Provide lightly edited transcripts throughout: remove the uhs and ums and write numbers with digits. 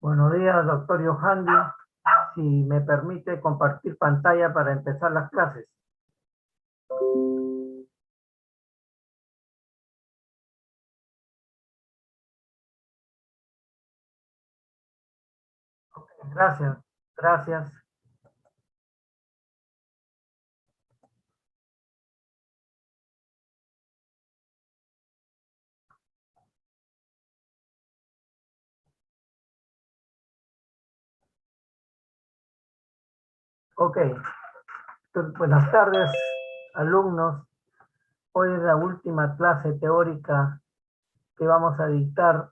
Buenos días, doctor Yohandi. si me permite compartir pantalla para empezar las clases. Gracias, gracias. Ok, buenas tardes, alumnos. Hoy es la última clase teórica que vamos a dictar.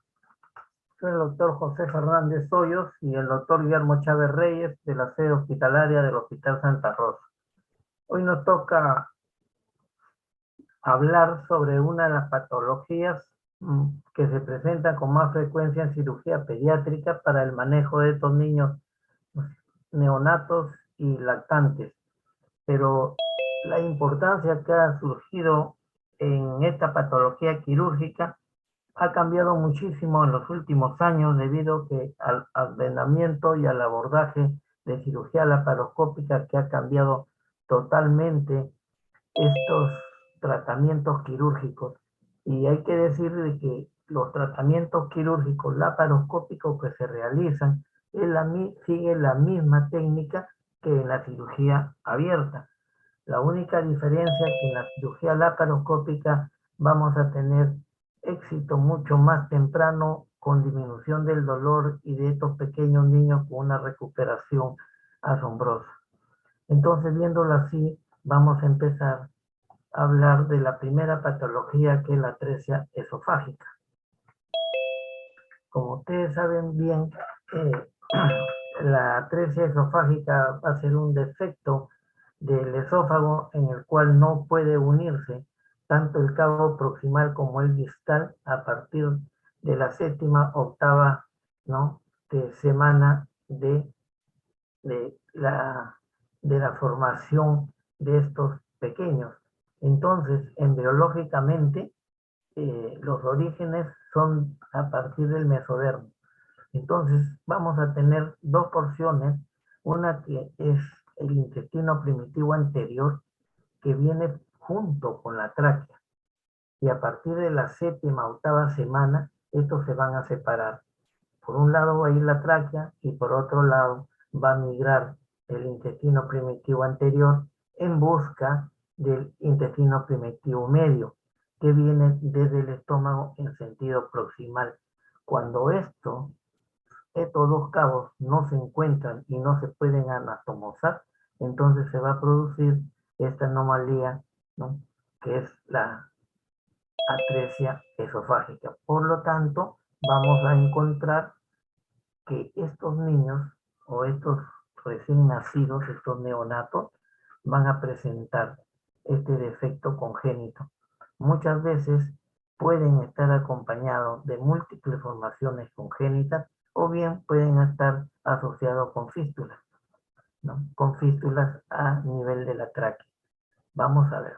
Soy el doctor José Fernández Hoyos y el doctor Guillermo Chávez Reyes de la sede hospitalaria del Hospital Santa Rosa. Hoy nos toca hablar sobre una de las patologías que se presentan con más frecuencia en cirugía pediátrica para el manejo de estos niños neonatos y lactantes. Pero la importancia que ha surgido en esta patología quirúrgica ha cambiado muchísimo en los últimos años debido al advenimiento y al abordaje de cirugía laparoscópica que ha cambiado totalmente estos tratamientos quirúrgicos. Y hay que decir de que los tratamientos quirúrgicos laparoscópicos que se realizan sigue la misma técnica que en la cirugía abierta. La única diferencia es que en la cirugía laparoscópica vamos a tener éxito mucho más temprano con disminución del dolor y de estos pequeños niños con una recuperación asombrosa. Entonces, viéndolo así, vamos a empezar a hablar de la primera patología, que es la atresia esofágica. Como ustedes saben bien, la atresia esofágica va a ser un defecto del esófago en el cual no puede unirse tanto el cabo proximal como el distal a partir de la séptima, octava, ¿no?, de semana de la formación de estos pequeños. Entonces, embriológicamente, los orígenes son a partir del mesodermo. Entonces, vamos a tener dos porciones, una que es el intestino primitivo anterior, que viene junto con la tráquea, y a partir de la séptima, octava semana, estos se van a separar. Por un lado va a ir la tráquea y por otro lado va a migrar el intestino primitivo anterior en busca del intestino primitivo medio, que viene desde el estómago en sentido proximal. Cuando estos dos cabos no se encuentran y no se pueden anatomizar, entonces se va a producir esta anomalía, ¿no?, que es la atresia esofágica. Por lo tanto, vamos a encontrar que estos niños o estos recién nacidos, estos neonatos, van a presentar este defecto congénito. Muchas veces pueden estar acompañados de múltiples formaciones congénitas o bien pueden estar asociados con fístulas, ¿no?, con fístulas a nivel de la tráquea. Vamos a ver.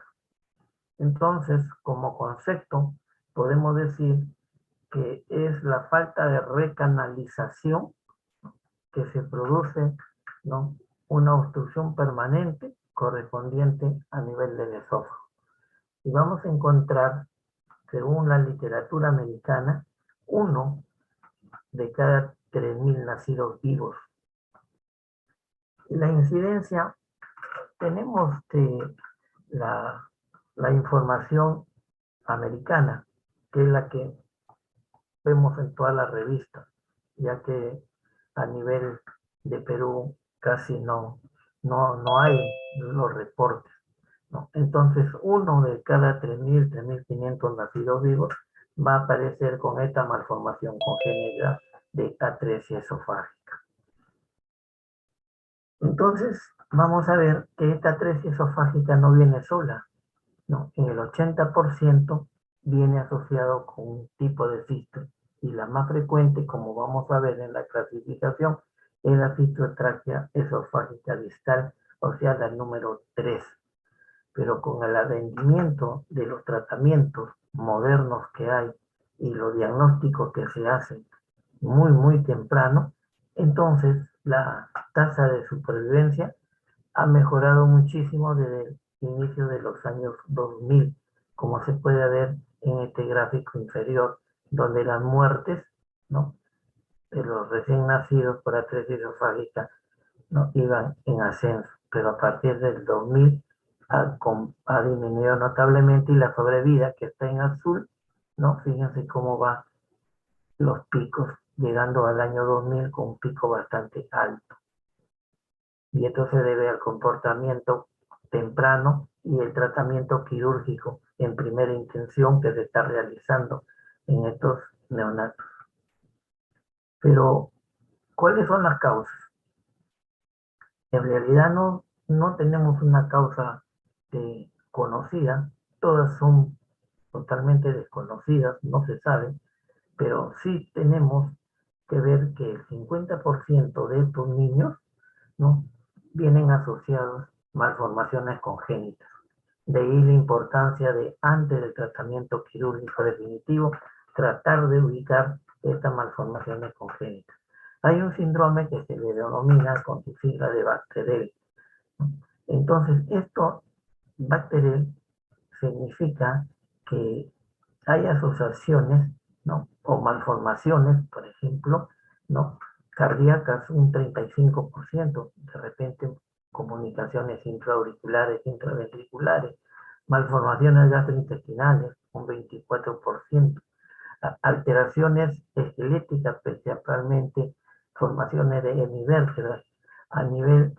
Entonces, como concepto, podemos decir que es la falta de recanalización que se produce, ¿no?, una obstrucción permanente correspondiente a nivel del esófago. Y vamos a encontrar, según la literatura americana, 1 de cada 3.000 nacidos vivos. La incidencia, tenemos la información americana, que es la que vemos en todas las revistas, ya que a nivel de Perú casi no hay los reportes, ¿no? Entonces, 1 de cada 3.000, 3.500 nacidos vivos va a aparecer con esta malformación congénita de atresia esofágica. Entonces, vamos a ver que esta atresia esofágica no viene sola, ¿no? En el 80% viene asociado con un tipo de fístula, y la más frecuente, como vamos a ver en la clasificación, es la fistotráquea esofágica distal, o sea, la número 3. Pero con el advenimiento de los tratamientos modernos que hay y los diagnósticos que se hacen muy temprano, entonces la tasa de supervivencia ha mejorado muchísimo desde el inicio de los años 2000, como se puede ver en este gráfico inferior, donde las muertes, ¿no?, de los recién nacidos por atresia esofágica, ¿no?, iban en ascenso, pero a partir del 2000 ha disminuido notablemente, y la sobrevida, que está en azul, ¿no?, fíjense cómo va los picos, llegando al año 2000 con un pico bastante alto. Y esto se debe al comportamiento temprano y el tratamiento quirúrgico en primera intención que se está realizando en estos neonatos. Pero, ¿cuáles son las causas? En realidad no tenemos una causa conocida, todas son totalmente desconocidas, no se sabe, pero sí tenemos que ver que el 50% de estos niños, ¿no?, vienen asociados a malformaciones congénitas. De ahí la importancia de, antes del tratamiento quirúrgico definitivo, tratar de ubicar estas malformaciones congénitas. Hay un síndrome que se le denomina con su sigla de Bacterel. Entonces, esto, Bacterel, significa que hay asociaciones, ¿no?, o malformaciones, por ejemplo, ¿no?, cardíacas, un 35%, de repente comunicaciones intraauriculares, intraventriculares, malformaciones gastrointestinales, un 24%, alteraciones esqueléticas, principalmente formaciones de hemivértebras, a nivel,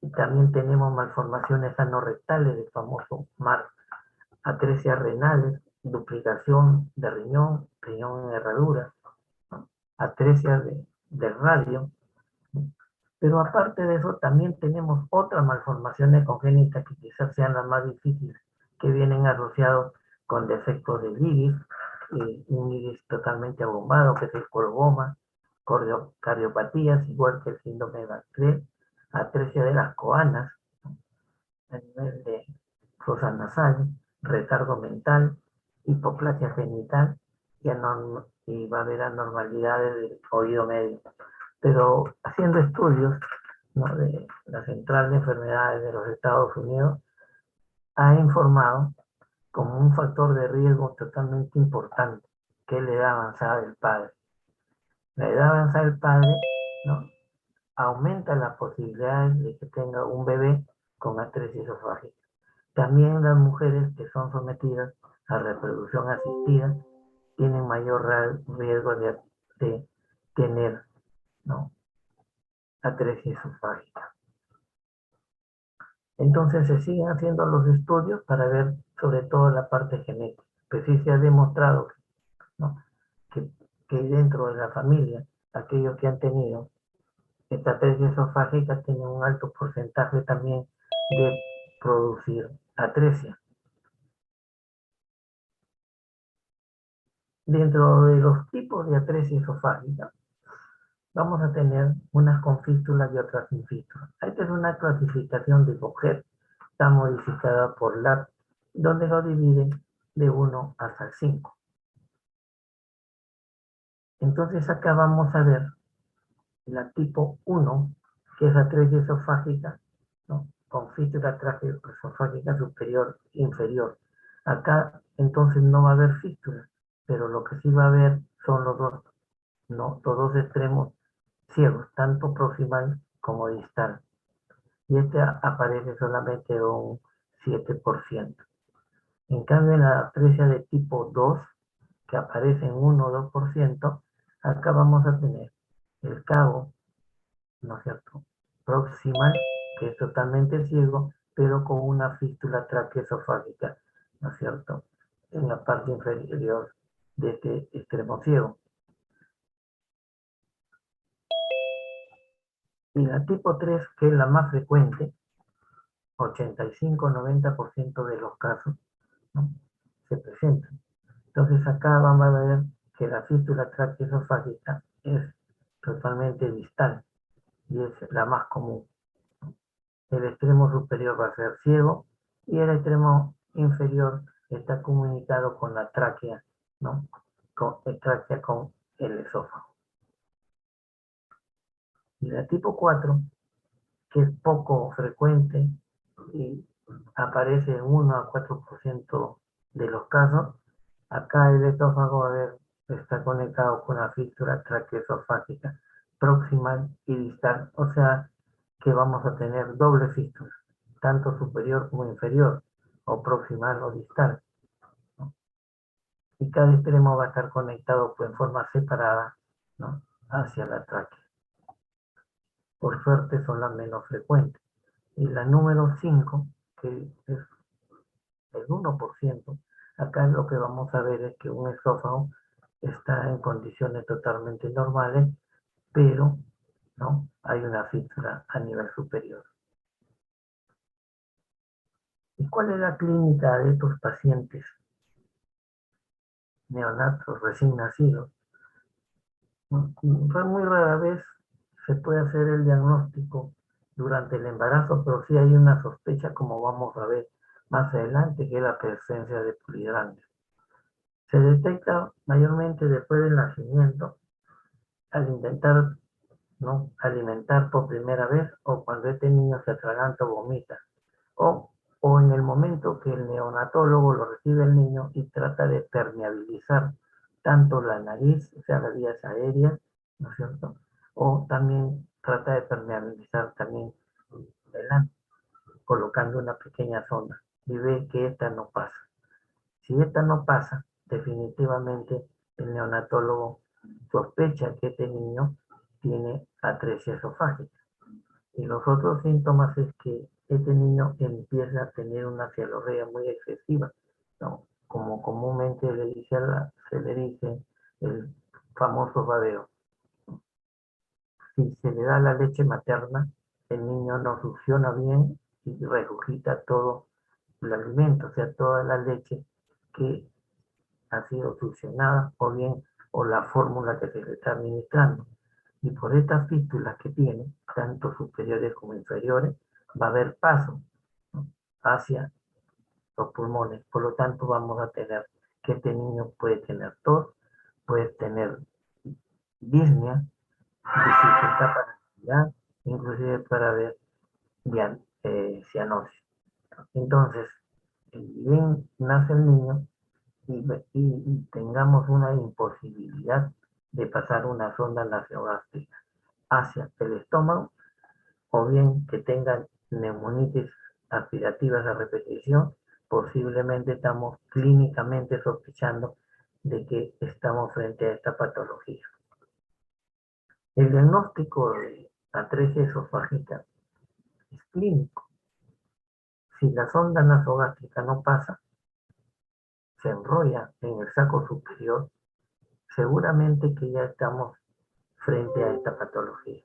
y también tenemos malformaciones anorrectales, el famoso MAR, atresia renales, duplicación de riñón, riñón en herradura, atresia del radio. Pero aparte de eso, también tenemos otras malformaciones congénitas que quizás sean las más difíciles, que vienen asociados con defectos del iris, un iris totalmente abombado, que es el coloboma, cardiopatías, igual que el síndrome de Bacterel, atresia de las coanas, a nivel de fosa nasal, retardo mental, hipoplasia genital, y va a haber anormalidades del oído medio. Pero haciendo estudios, ¿no?, de la Central de Enfermedades de los Estados Unidos, ha informado como un factor de riesgo totalmente importante, que es la edad avanzada del padre. La edad avanzada del padre, ¿no?, aumenta las posibilidades de que tenga un bebé con atresia esofágica. También las mujeres que son sometidas a reproducción asistida tienen mayor riesgo de tener, ¿no?, atresia esofágica. Entonces se siguen haciendo los estudios para ver sobre todo la parte genética. Pues sí se ha demostrado, ¿no?, que dentro de la familia, aquellos que han tenido esta atresia esofágica tienen un alto porcentaje también de producir atresia. Dentro de los tipos de atresia esofágica, vamos a tener unas con fístulas y otras sin fístulas. Esta es una clasificación de Bocher, está modificada por LAB, donde lo dividen de 1 hasta 5. Entonces acá vamos a ver la tipo 1, que es atresia esofágica, ¿no?, con fístula traqueoesofágica superior e inferior. Acá entonces no va a haber fístula, pero lo que sí va a haber son los dos extremos ciegos, tanto proximal como distal. Y este aparece solamente un 7%. En cambio, en la atresia de tipo 2, que aparece en 1 o 2%, acá vamos a tener el cabo, ¿no es cierto?, proximal, que es totalmente ciego, pero con una fístula traqueoesofágica, ¿no es cierto?, en la parte inferior de este extremo ciego. Y la tipo 3, que es la más frecuente, 85-90% de los casos, ¿no?, se presentan. Entonces acá vamos a ver que la fístula traqueoesofágica es totalmente distal y es la más común. El extremo superior va a ser ciego y el extremo inferior está comunicado con la tráquea, ¿no?, con el esófago. Y la tipo 4, que es poco frecuente y aparece en 1 a 4% de los casos, acá el esófago está conectado con una fístula traqueosofágica proximal y distal, o sea que vamos a tener doble fístula, tanto superior como inferior, o proximal o distal, ¿no? Y cada extremo va a estar conectado pues, en forma separada, ¿no?, hacia la tráquea. Por suerte son las menos frecuentes. Y la número 5, que es el 1%, acá lo que vamos a ver es que un esófago está en condiciones totalmente normales, pero ¿no?, hay una fístula a nivel superior. ¿Y cuál es la clínica de estos pacientes neonatos recién nacidos? Muy rara vez se puede hacer el diagnóstico durante el embarazo, pero sí hay una sospecha, como vamos a ver más adelante, que es la presencia de polidranio. Se detecta mayormente después del nacimiento, al intentar, ¿no?, alimentar por primera vez, o cuando este niño se atraganta o vomita, o en el momento que el neonatólogo lo recibe el niño y trata de permeabilizar tanto la nariz, o sea, las vías aéreas, ¿no es cierto? O también trata de permeabilizar también el ano, colocando una pequeña sonda, y ve que esta no pasa. Si esta no pasa, definitivamente el neonatólogo sospecha que este niño tiene atresia esofágica. Y los otros síntomas es que este niño empieza a tener una cialorrea muy excesiva, ¿no?, como comúnmente se le dice el famoso babeo. Si se le da la leche materna, el niño no succiona bien y regurgita todo el alimento, o sea, toda la leche que ha sido succionada, o bien, o la fórmula que se le está administrando. Y por estas fístulas que tiene, tanto superiores como inferiores, va a haber paso, ¿no?, hacia los pulmones. Por lo tanto, vamos a tener que este niño puede tener tos, puede tener disnea, dificultad para respirar, inclusive para ver cianosis. Entonces, bien nace el niño y tengamos una imposibilidad de pasar una sonda nasogástrica hacia el estómago, o bien que tengan neumonitis aspirativas a repetición, posiblemente estamos clínicamente sospechando de que estamos frente a esta patología. El diagnóstico de atresia esofágica es clínico. Si la sonda nasogástrica no pasa, se enrolla en el saco superior, seguramente que ya estamos frente a esta patología.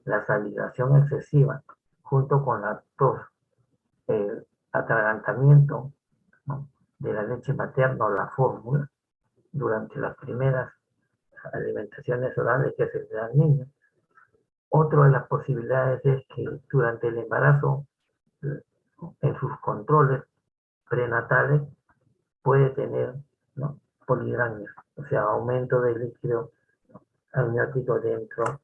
La salivación excesiva, junto con la tos, el atragantamiento, ¿no?, de la leche materna o la fórmula durante las primeras alimentaciones orales que se le da al niño. Otra de las posibilidades es que durante el embarazo, en sus controles prenatales, puede tener, ¿no?, polidramia, o sea, aumento del líquido amniótico dentro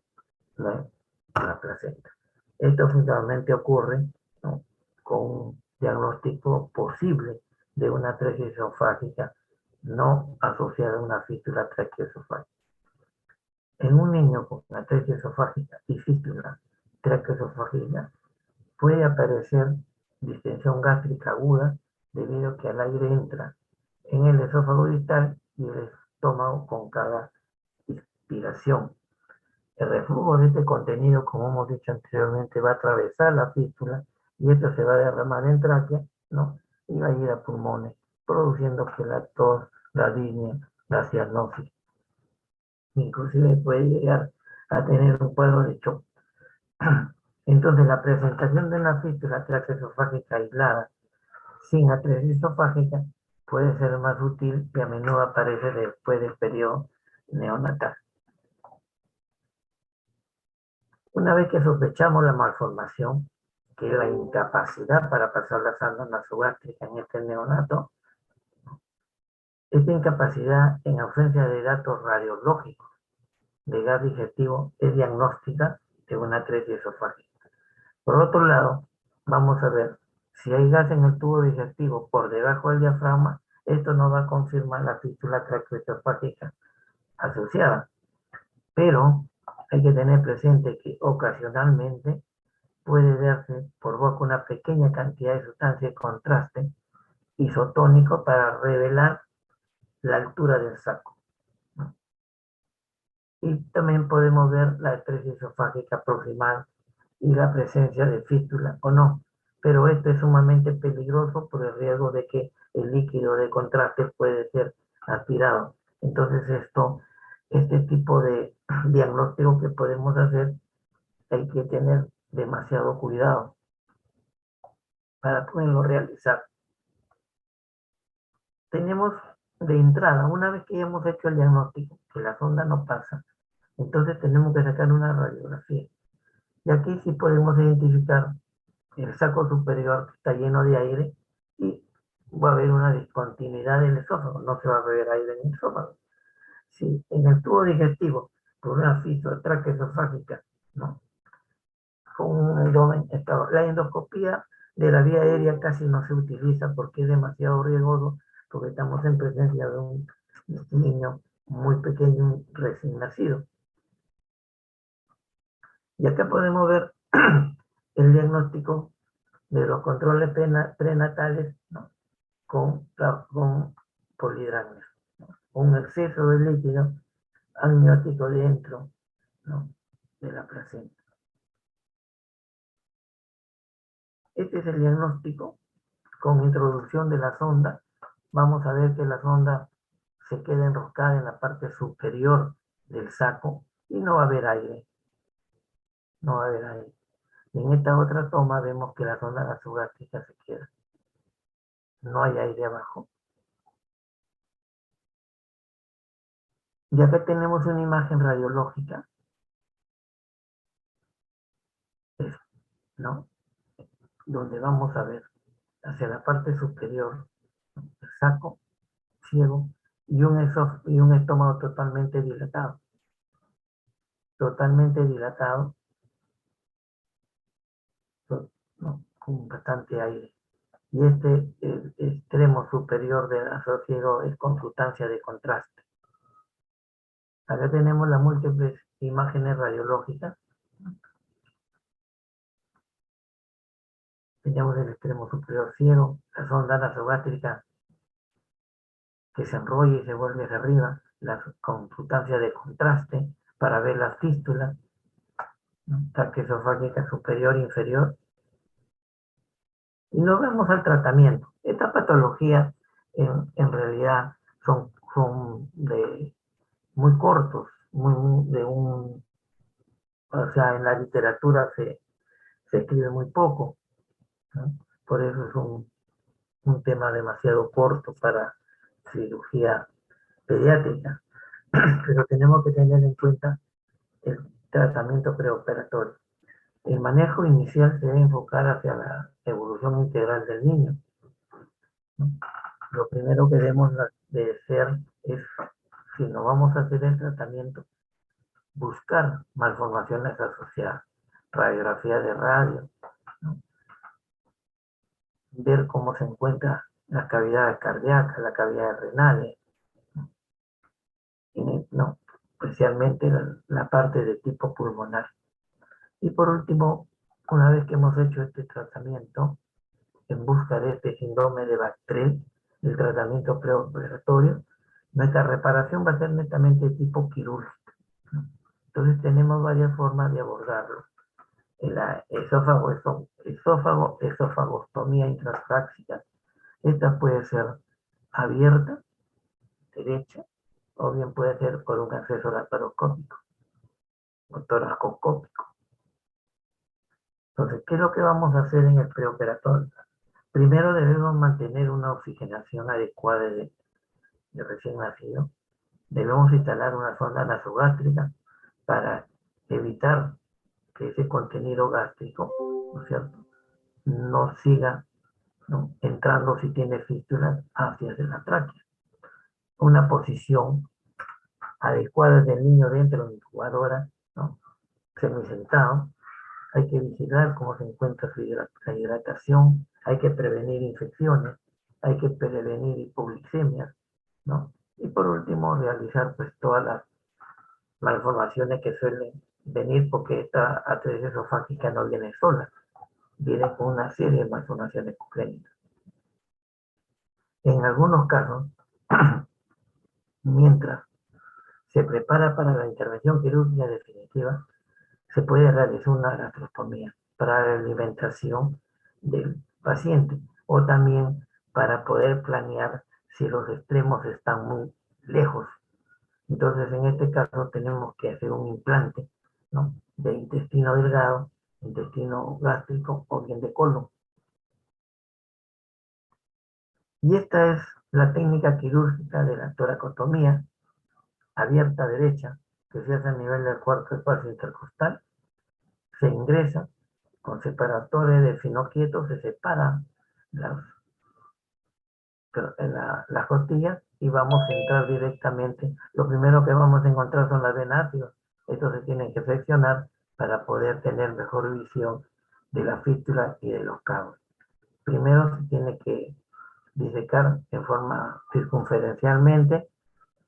de la placenta. Esto fundamentalmente ocurre, ¿no?, con un diagnóstico posible de una atresia esofágica no asociada a una fístula traqueoesofágica. En un niño con atresia esofágica y fístula traqueoesofágica puede aparecer distensión gástrica aguda debido a que el aire entra en el esófago distal y el estómago con cada inspiración. El reflujo de este contenido, como hemos dicho anteriormente, va a atravesar la fístula y esto se va a derramar en tráquea, ¿no?, y va a ir a pulmones, produciendo que la tos, la disnea, la cianosis, inclusive puede llegar a tener un cuadro de shock. Entonces, la presentación de una fístula traqueoesofágica aislada sin atresia esofágica puede ser más útil y a menudo aparece después del periodo neonatal. Una vez que sospechamos la malformación, que es la incapacidad para pasar la sonda nasogástrica en este neonato, esta incapacidad, en ausencia de datos radiológicos de gas digestivo, es diagnóstica de una atresia esofágica. Por otro lado, vamos a ver, si hay gas en el tubo digestivo por debajo del diafragma, esto no va a confirmar la fístula traqueoesofágica asociada. Pero hay que tener presente que ocasionalmente puede darse por boca una pequeña cantidad de sustancia de contraste isotónico para revelar la altura del saco. Y también podemos ver la atresia esofágica proximal y la presencia de fístula o no. Pero esto es sumamente peligroso por el riesgo de que el líquido de contraste puede ser aspirado. Entonces este tipo de diagnóstico que podemos hacer, hay que tener demasiado cuidado para poderlo realizar. Tenemos de entrada, una vez que ya hemos hecho el diagnóstico, que la sonda no pasa, entonces tenemos que sacar una radiografía. Y aquí sí podemos identificar el saco superior que está lleno de aire y va a haber una discontinuidad del esófago, no se va a ver aire en el esófago. Si en el tubo digestivo, por una fístula traqueoesofágica, ¿no?, con un abdomen, la endoscopía de la vía aérea casi no se utiliza porque es demasiado riesgoso, porque estamos en presencia de un niño muy pequeño, recién nacido. Y acá podemos ver el diagnóstico de los controles prenatales, ¿no?, con polidramias, ¿no?, un exceso de líquido amniótico dentro, ¿no?, de la placenta. Este es el diagnóstico con introducción de la sonda. Vamos a ver que la sonda se queda enroscada en la parte superior del saco y no va a haber aire. No va a haber aire. Y en esta otra toma vemos que la sonda nasogástrica se queda. No hay aire abajo. Y acá tenemos una imagen radiológica, ¿no?, donde vamos a ver hacia la parte superior el saco ciego y un estómago totalmente dilatado. Totalmente dilatado, ¿no?, con bastante aire. Y el extremo superior del vaso ciego es con sustancia de contraste. Acá tenemos las múltiples imágenes radiológicas. Tenemos el extremo superior ciego, la sonda nasogástrica que se enrolla y se vuelve hacia arriba, con sustancia de contraste para ver las fístulas, ¿no?, traqueoesofágica superior e inferior. Y nos vamos al tratamiento. Estas patologías en realidad son de muy cortos, o sea, en la literatura se escribe muy poco, ¿no? Por eso es un tema demasiado corto para cirugía pediátrica. Pero tenemos que tener en cuenta el tratamiento preoperatorio. El manejo inicial se debe enfocar hacia la evolución integral del niño, ¿no? Lo primero que debemos de hacer es, si no vamos a hacer el tratamiento, buscar malformaciones asociadas, radiografía de radio, ¿no?, ver cómo se encuentra la cavidad cardíaca, la cavidad renal, ¿no?, especialmente la parte de tipo pulmonar. Y por último, una vez que hemos hecho este tratamiento, en busca de este síndrome de Bactret, el tratamiento preoperatorio, nuestra reparación va a ser netamente de tipo quirúrgico, ¿no? Entonces tenemos varias formas de abordarlo. La esofagostomía intratorácica. Esta puede ser abierta, derecha, o bien puede ser por un acceso laparoscópico o toracoscópico. Entonces, ¿qué es lo que vamos a hacer en el preoperatorio? Primero debemos mantener una oxigenación adecuada de recién nacido. Debemos instalar una sonda nasogástrica para evitar que ese contenido gástrico, ¿no es cierto?, no siga, ¿no?, entrando, si tiene fístulas, hacia la tráquea. Una posición adecuada del niño dentro de la incubadora, ¿no?, semisentado, hay que vigilar cómo se encuentra la hidratación, hay que prevenir infecciones, hay que prevenir hipoglicemias, ¿no? Y por último, realizar pues todas las malformaciones que suelen venir porque esta atrofia esofágica no viene sola, viene con una serie de malformaciones congénitas. En algunos casos, mientras se prepara para la intervención quirúrgica definitiva, se puede realizar una gastrostomía para la alimentación del paciente o también para poder planear si los extremos están muy lejos. Entonces, en este caso tenemos que hacer un implante, ¿no?, de intestino delgado, intestino gástrico o bien de colon. Y esta es la técnica quirúrgica de la toracotomía abierta derecha, que se hace a nivel del cuarto espacio intercostal. Se ingresa con separadores de finoquieto, se separan las costillas y vamos a entrar directamente. Lo primero que vamos a encontrar son las venas ácidas. Estos se tienen que seccionar para poder tener mejor visión de la fístula y de los cabos. Primero se tiene que disecar en forma circunferencialmente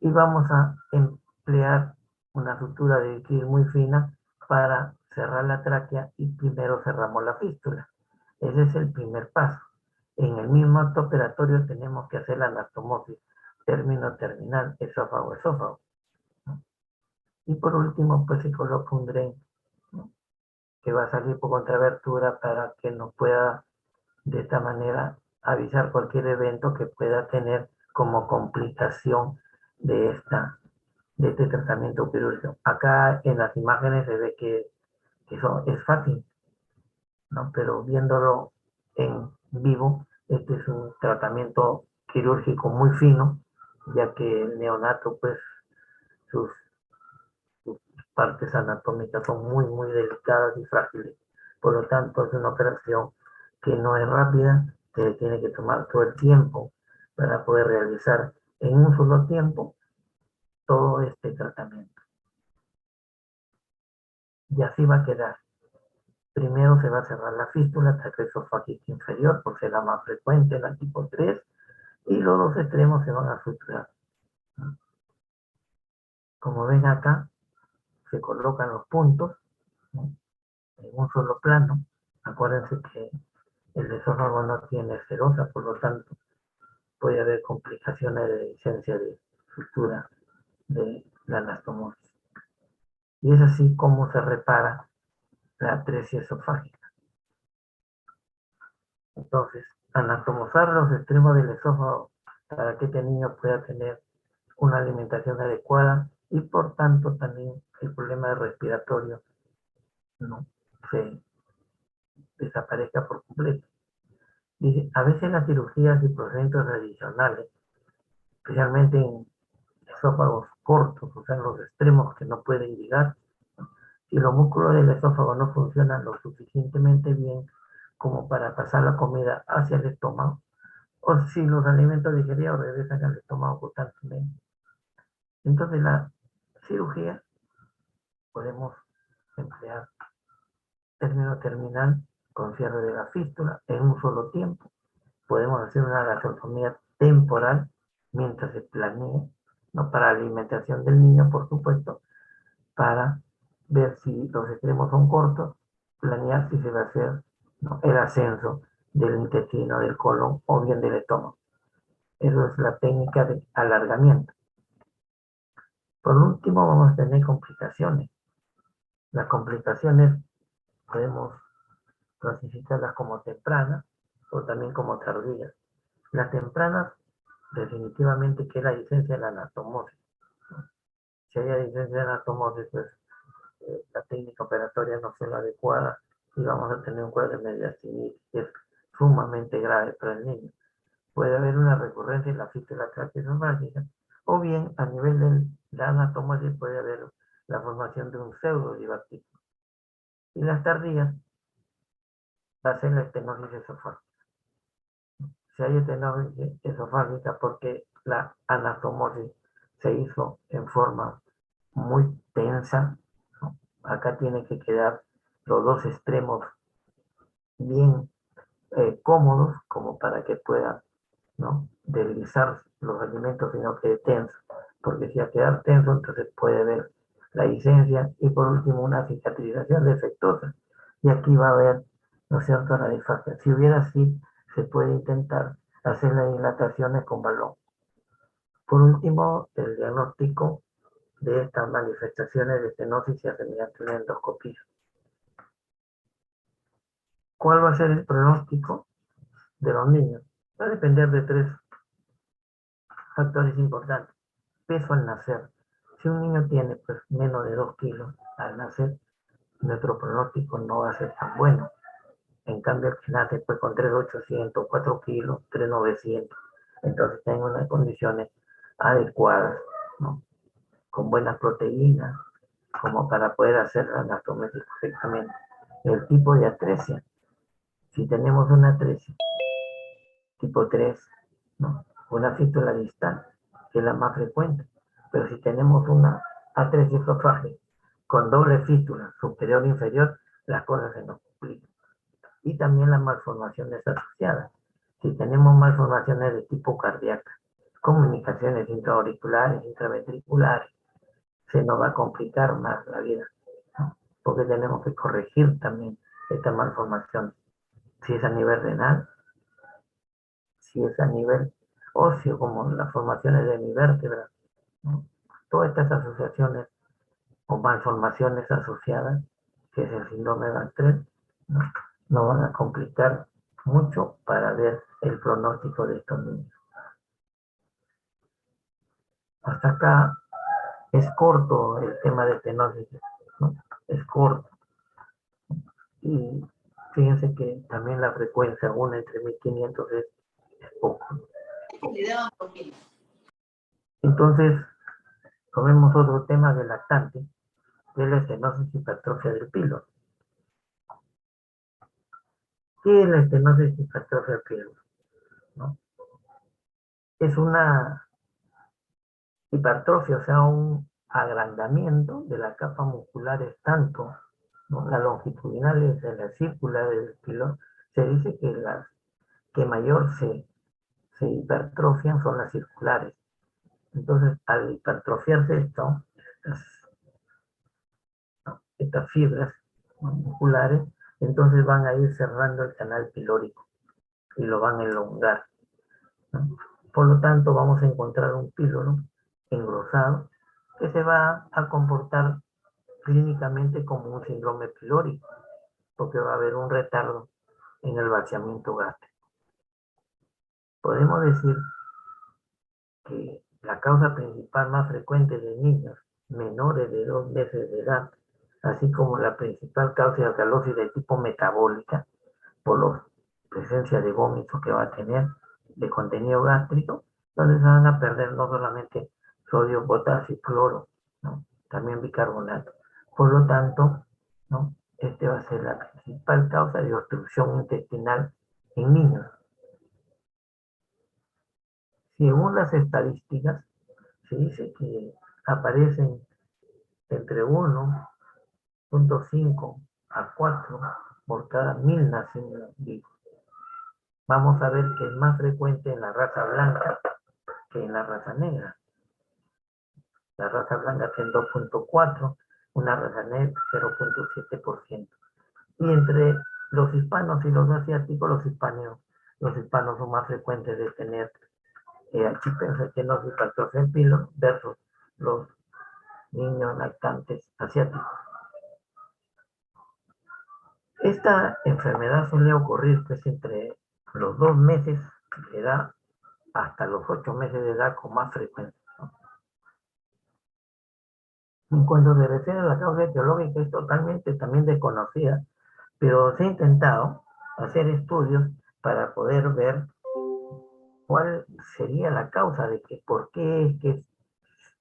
y vamos a emplear una sutura de Vicryl muy fina para cerrar la tráquea y primero cerramos la fístula. Ese es el primer paso. En el mismo acto operatorio tenemos que hacer la anastomosis término-terminal, esófago-esófago, ¿no? Y por último, pues se coloca un dren, ¿no?, que va a salir por contrabertura para que nos pueda de esta manera avisar cualquier evento que pueda tener como complicación de este tratamiento quirúrgico. Acá en las imágenes se ve que eso es fácil, ¿no? Pero viéndolo en vivo, este es un tratamiento quirúrgico muy fino, ya que el neonato, pues, sus, sus partes anatómicas son muy, muy delicadas y frágiles. Por lo tanto, es una operación que no es rápida, que tiene que tomar todo el tiempo para poder realizar en un solo tiempo todo este tratamiento. Y así va a quedar. Primero se va a cerrar la fístula esofágica inferior, por ser la más frecuente, la tipo 3, y los dos extremos se van a suturar. Como ven acá, se colocan los puntos, ¿no?, en un solo plano. Acuérdense que el esófago no tiene serosa, por lo tanto puede haber complicaciones de licencia de sutura de la anastomosis. Y es así como se repara la atresia esofágica. Entonces, anatomizar los extremos del esófago para que este niño pueda tener una alimentación adecuada y por tanto también el problema respiratorio no se desaparezca por completo. Dice, a veces las cirugías y procedimientos adicionales, especialmente en esófagos cortos, o sea, en los extremos que no pueden llegar, si los músculos del esófago no funcionan lo suficientemente bien como para pasar la comida hacia el estómago, o si los alimentos digeridos regresan al estómago constantemente. Entonces la cirugía podemos emplear término terminal con cierre de la fístula en un solo tiempo. Podemos hacer una gastrostomía temporal mientras se planea, ¿no?, para la alimentación del niño, por supuesto, para ver si los extremos son cortos, planear si se va a hacer, ¿no?, el ascenso del intestino, del colon o bien del estómago. Eso es la técnica de alargamiento. Por último, vamos a tener complicaciones. Las complicaciones podemos clasificarlas como tempranas o también como tardías. Las tempranas, definitivamente, que es la licencia de la anastomosis, ¿no? Si hay licencia de anastomosis, pues la técnica operatoria no fue la adecuada y vamos a tener un cuadro de mediastinitis que es sumamente grave para el niño. Puede haber una recurrencia en la fístula traqueosofágica o bien a nivel de la anastomosis puede haber la formación de un pseudodivertículo. Y las tardías va a ser la estenosis esofágica. Si hay estenosis esofágica porque la anastomosis se hizo en forma muy tensa, ¿no?, Acá tienen que quedar los dos extremos bien cómodos como para que puedan, ¿no?, deslizar los alimentos y no quede tenso, porque si a quedar tenso entonces puede haber la licencia y por último una cicatrización defectuosa y aquí va a haber, ¿no es cierto?, la disfagia. Si hubiera así, se puede intentar hacer las dilataciones con balón. Por último, el diagnóstico de estas manifestaciones de estenosis se hace mediante una endoscopía. ¿Cuál va a ser el pronóstico de los niños? Va a depender de tres factores importantes. Peso al nacer. Si un niño tiene pues menos de 2 kilos al nacer, nuestro pronóstico no va a ser tan bueno. En cambio, el que nace pues con 3.800, 4 kilos, 3.900, entonces tienen unas condiciones adecuadas, ¿no?, con buenas proteínas, como para poder hacer la anastomosis correctamente. El tipo de atresia. Si tenemos una atresia tipo 3, ¿no?, una fístula distal, que es la más frecuente, pero si tenemos una atresia esofágica con doble fístula, superior e inferior, las cosas se nos complican. Y también las malformaciones asociadas. Si tenemos malformaciones de tipo cardíaca, comunicaciones intraauriculares, intraventriculares, se nos va a complicar más la vida, ¿no?, porque tenemos que corregir también esta malformación. Si es a nivel renal, si es a nivel óseo, como las formaciones de mi vértebra, ¿no?, todas estas asociaciones o malformaciones asociadas, que es el síndrome de Bactret, ¿no?, nos van a complicar mucho para ver el pronóstico de estos niños. Hasta acá es corto el tema de estenosis, ¿no?, es corto. Y fíjense que también la frecuencia, una entre 1500 es poco. Entonces, tomemos otro tema del lactante, que es la estenosis hipertrofia del píloro. ¿Qué es la estenosis hipertrofia del píloro?, ¿no? Es una hipertrofia, o sea, un agrandamiento de las capas musculares, tanto, ¿no?, las longitudinales de la círcula del píloro. Se dice que las que mayor se hipertrofian son las circulares. Entonces, al hipertrofiarse esto, estas fibras musculares, entonces van a ir cerrando el canal pilórico y lo van a elongar, ¿no? Por lo tanto, vamos a encontrar un píloro engrosado que se va a comportar clínicamente como un síndrome pilórico, porque va a haber un retardo en el vaciamiento gástrico. Podemos decir que la causa principal más frecuente de niños menores de 2 meses de edad, así como la principal causa de alcalosis de tipo metabólica, por la presencia de vómito que va a tener de contenido gástrico, donde se van a perder no solamente sodio, potasio y cloro, ¿no?, también bicarbonato. Por lo tanto, ¿no?, este va a ser la principal causa de obstrucción intestinal en niños. Según las estadísticas, se dice que aparecen entre 1.5 a 4 por cada 1000 nacidos vivos. Vamos a ver que es más frecuente en la raza blanca que en la raza negra. La raza blanca tiene 2.4, una raza negra 0.7%. Y entre los hispanos y los asiáticos, los hispanos son más frecuentes de tener hipercetosis hipertrofia del píloro versus los niños lactantes asiáticos. Esta enfermedad suele ocurrir pues entre los 2 meses de edad hasta los 8 meses de edad con más frecuencia, ¿no? En cuanto se refiere a la causa etiológica, es totalmente también desconocida, pero se ha intentado hacer estudios para poder ver cuál sería la causa de que, por qué es que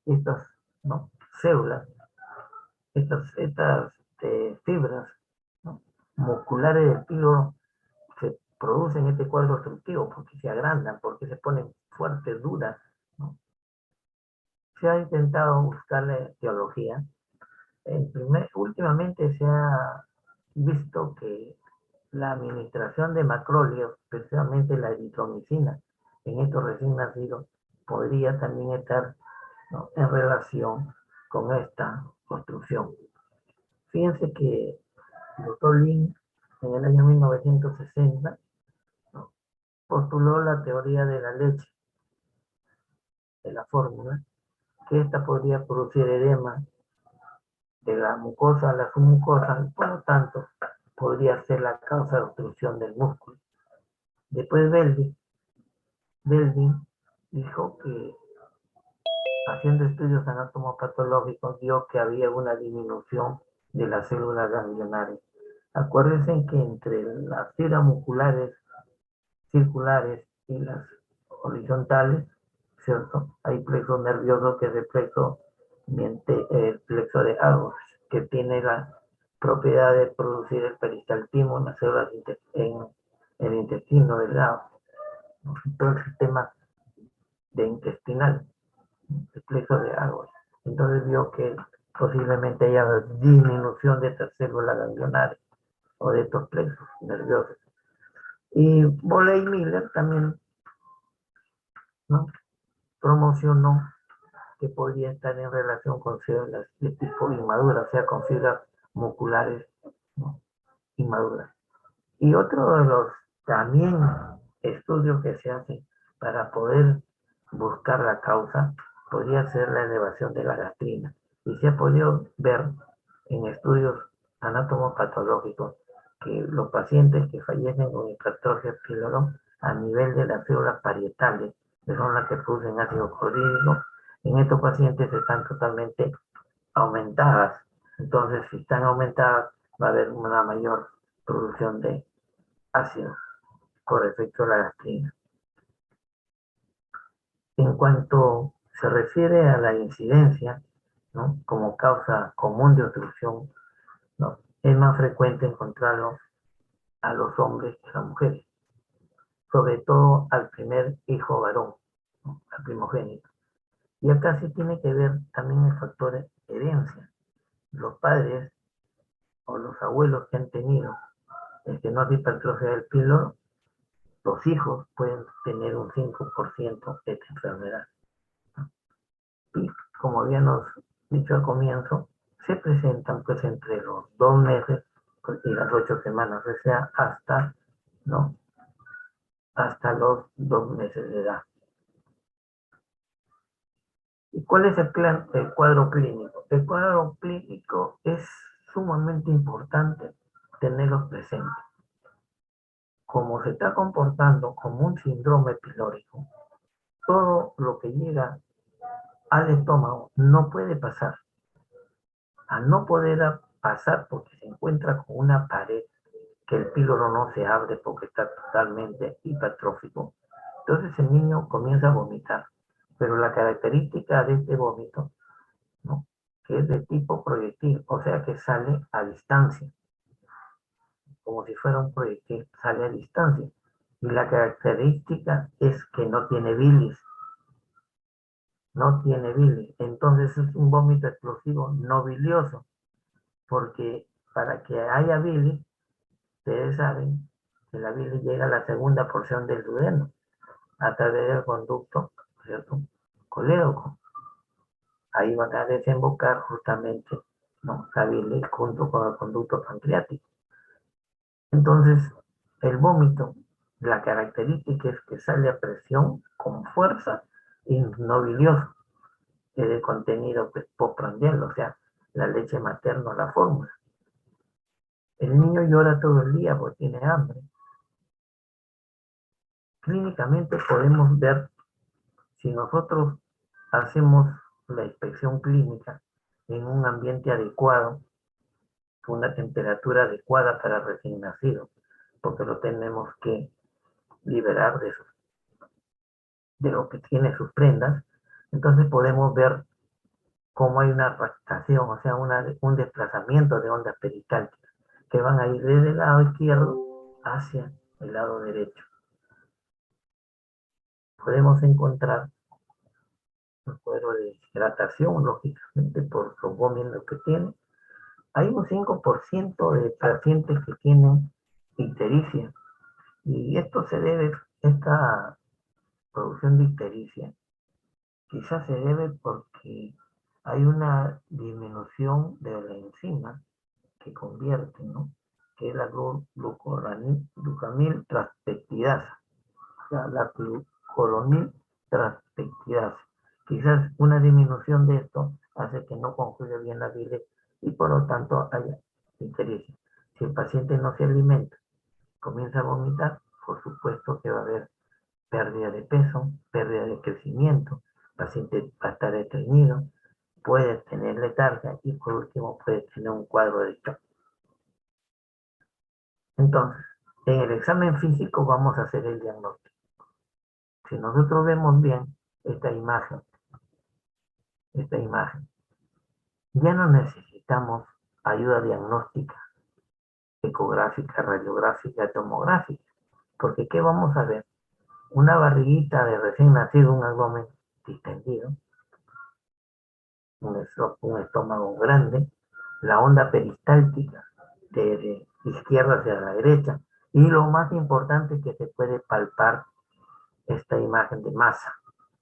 estas, ¿no?, células, estas fibras, ¿no?, musculares del píloro se producen este cuadro obstructivo, porque se agrandan, porque se ponen fuertes, duras, ¿no? Se ha intentado buscar la etiología últimamente se ha visto que la administración de macróleos, especialmente la eritromicina, en estos recién nacidos, podría también estar, ¿no?, en relación con esta construcción. Fíjense que el doctor Lin, en el año 1960, ¿no?, postuló la teoría de la leche, de la fórmula, que esta podría producir edema de la mucosa a la submucosa, y por lo tanto podría ser la causa de obstrucción del músculo. Después Belvin dijo que haciendo estudios anatomopatológicos vio que había una disminución de las células ganglionares. Acuérdense que entre las fibras musculares circulares y las horizontales, ¿cierto?, hay plexo nervioso, que es el plexo de Argos, que tiene la propiedad de producir el peristaltismo en las células en el intestino delgado, ¿no?, todo el sistema de intestinal, el plexo de Argos. Entonces vio que posiblemente haya disminución de estas células ganglionares o de estos plexos nerviosos. Y Bolle y Miller también, ¿no?, promocionó que podría estar en relación con células de tipo inmadura, o sea, con fibras musculares, ¿no?, inmaduras. Y otro de los también estudios que se hacen para poder buscar la causa podría ser la elevación de la gastrina. Y se ha podido ver en estudios anatomopatológicos que los pacientes que fallecen con hipertrofia píloro a nivel de las células parietales, que son las que producen ácido clorhídrico, en estos pacientes están totalmente aumentadas. Entonces, si están aumentadas, va a haber una mayor producción de ácido por efecto de la gastrina. En cuanto se refiere a la incidencia, ¿no?, como causa común de obstrucción, ¿no?, es más frecuente encontrarlo a los hombres que a las mujeres, sobre todo al primer hijo varón, ¿no?, al primogénito. Y acá sí tiene que ver también el factor de herencia. Los padres o los abuelos que han tenido estenosis hipertrofia del píloro, los hijos pueden tener un 5% de esta enfermedad. Y como habíamos dicho al comienzo, se presentan pues entre los 2 meses y las 8 semanas, o sea, hasta, ¿no?, hasta los 2 meses de edad. ¿Y cuál es el cuadro clínico? El cuadro clínico es sumamente importante tenerlo presente. Como se está comportando como un síndrome pilórico, todo lo que llega al estómago no puede pasar. Al no poder pasar porque se encuentra con una pared, que el píloro no se abre porque está totalmente hipertrófico, entonces el niño comienza a vomitar. Pero la característica de este vómito, ¿no?, que es de tipo proyectil, o sea que sale a distancia, como si fuera un proyectil, sale a distancia. Y la característica es que no tiene bilis, no tiene bilis. Entonces es un vómito explosivo no bilioso, porque para que haya bilis, ustedes saben que la bilis llega a la segunda porción del duodeno a través del conducto, ¿cierto?, colédoco. Ahí van a desembocar justamente, ¿no?, la bilis junto con el conducto pancreático. Entonces, el vómito, la característica es que sale a presión con fuerza y no bilioso, que de contenido pues, postprandial, o sea, la leche materna, la fórmula. El niño llora todo el día porque tiene hambre. Clínicamente podemos ver, si nosotros hacemos la inspección clínica en un ambiente adecuado, con una temperatura adecuada para recién nacido, porque lo tenemos que liberar de lo que tiene sus prendas, entonces podemos ver cómo hay una rotación, o sea, un desplazamiento de ondas peristálticas que van a ir desde el lado izquierdo hacia el lado derecho. Podemos encontrar un cuadro de hidratación, lógicamente, por los vómitos que tiene, hay un 5% de pacientes que tienen ictericia. Y esto se debe, esta producción de ictericia, quizás se debe porque hay una disminución de la enzima que convierte, ¿no? Que es la glucamil transpeptidasa, o sea, la glucoronil transpeptidasa. Quizás una disminución de esto hace que no concluya bien la bilis y por lo tanto haya ictericia. Si el paciente no se alimenta, comienza a vomitar, por supuesto que va a haber pérdida de peso, pérdida de crecimiento, el paciente va a estar estreñido, puede tener letargia y por último puede tener un cuadro de shock. Entonces, en el examen físico vamos a hacer el diagnóstico. Si nosotros vemos bien esta imagen, ya no necesitamos ayuda diagnóstica, ecográfica, radiográfica, tomográfica, porque ¿qué vamos a ver? Una barriguita de recién nacido, un abdomen distendido, un estómago grande, la onda peristáltica de izquierda hacia la derecha, y lo más importante que se puede palpar esta imagen de masa,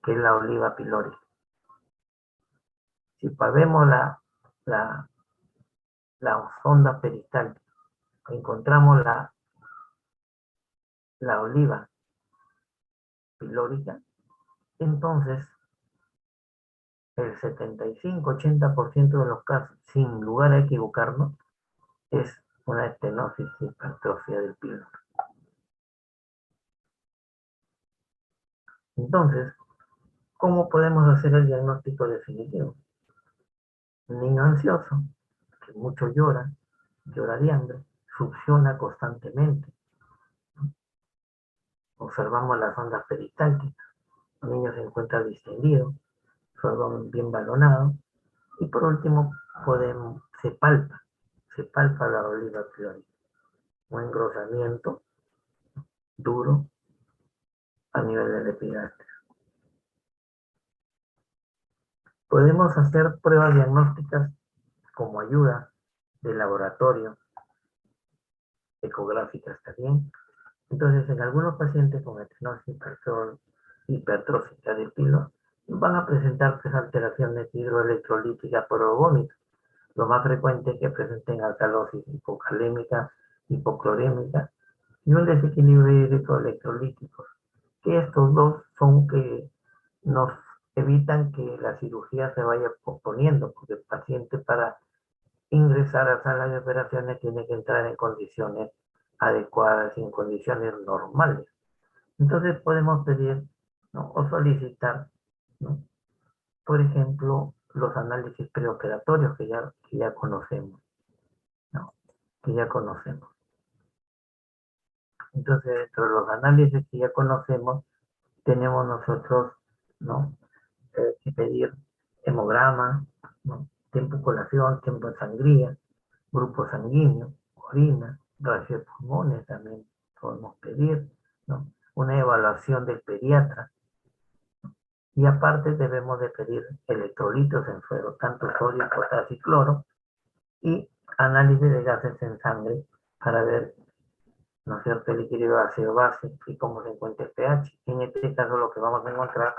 que es la oliva pilórica. Si vemos la sonda peristáltica, encontramos la oliva pilórica, entonces el 75-80% de los casos, sin lugar a equivocarnos, es una estenosis hipertrofia del píloro. Entonces, ¿cómo podemos hacer el diagnóstico definitivo? Un niño ansioso, que mucho llora de hambre, succiona constantemente. Observamos las ondas peristálticas. El niño se encuentra distendido, su abdomen bien balonado. Y por último, se palpa la oliva pilórica. Un engrosamiento duro a nivel del epigastrio. Podemos hacer pruebas diagnósticas como ayuda de laboratorio, ecográficas también. Entonces, en algunos pacientes con estenosis hipertrófica del píloro van a presentar alteraciones hidroelectrolíticas por vómito. Lo más frecuente es que presenten alcalosis hipocalémica, hipoclorémica y un desequilibrio hidroelectrolítico, que estos dos son que nos evitan que la cirugía se vaya posponiendo, porque el paciente para ingresar a sala de operaciones tiene que entrar en condiciones adecuadas y en condiciones normales. Entonces podemos pedir, ¿no?, o solicitar, ¿no?, por ejemplo, los análisis preoperatorios que ya conocemos, ¿no?, que ya conocemos. Entonces, dentro de los análisis que ya conocemos, tenemos nosotros, ¿no?, que pedir hemograma, ¿no?, tiempo colación, tiempo de sangría, grupo sanguíneo, orina, radio de pulmones también podemos pedir, ¿no?, una evaluación del pediatra. Y aparte debemos de pedir electrolitos en suero, tanto sodio, potasio y cloro, y análisis de gases en sangre para ver, ¿no es cierto?, el equilibrio ácido-base y cómo se encuentra el pH. En este caso lo que vamos a encontrar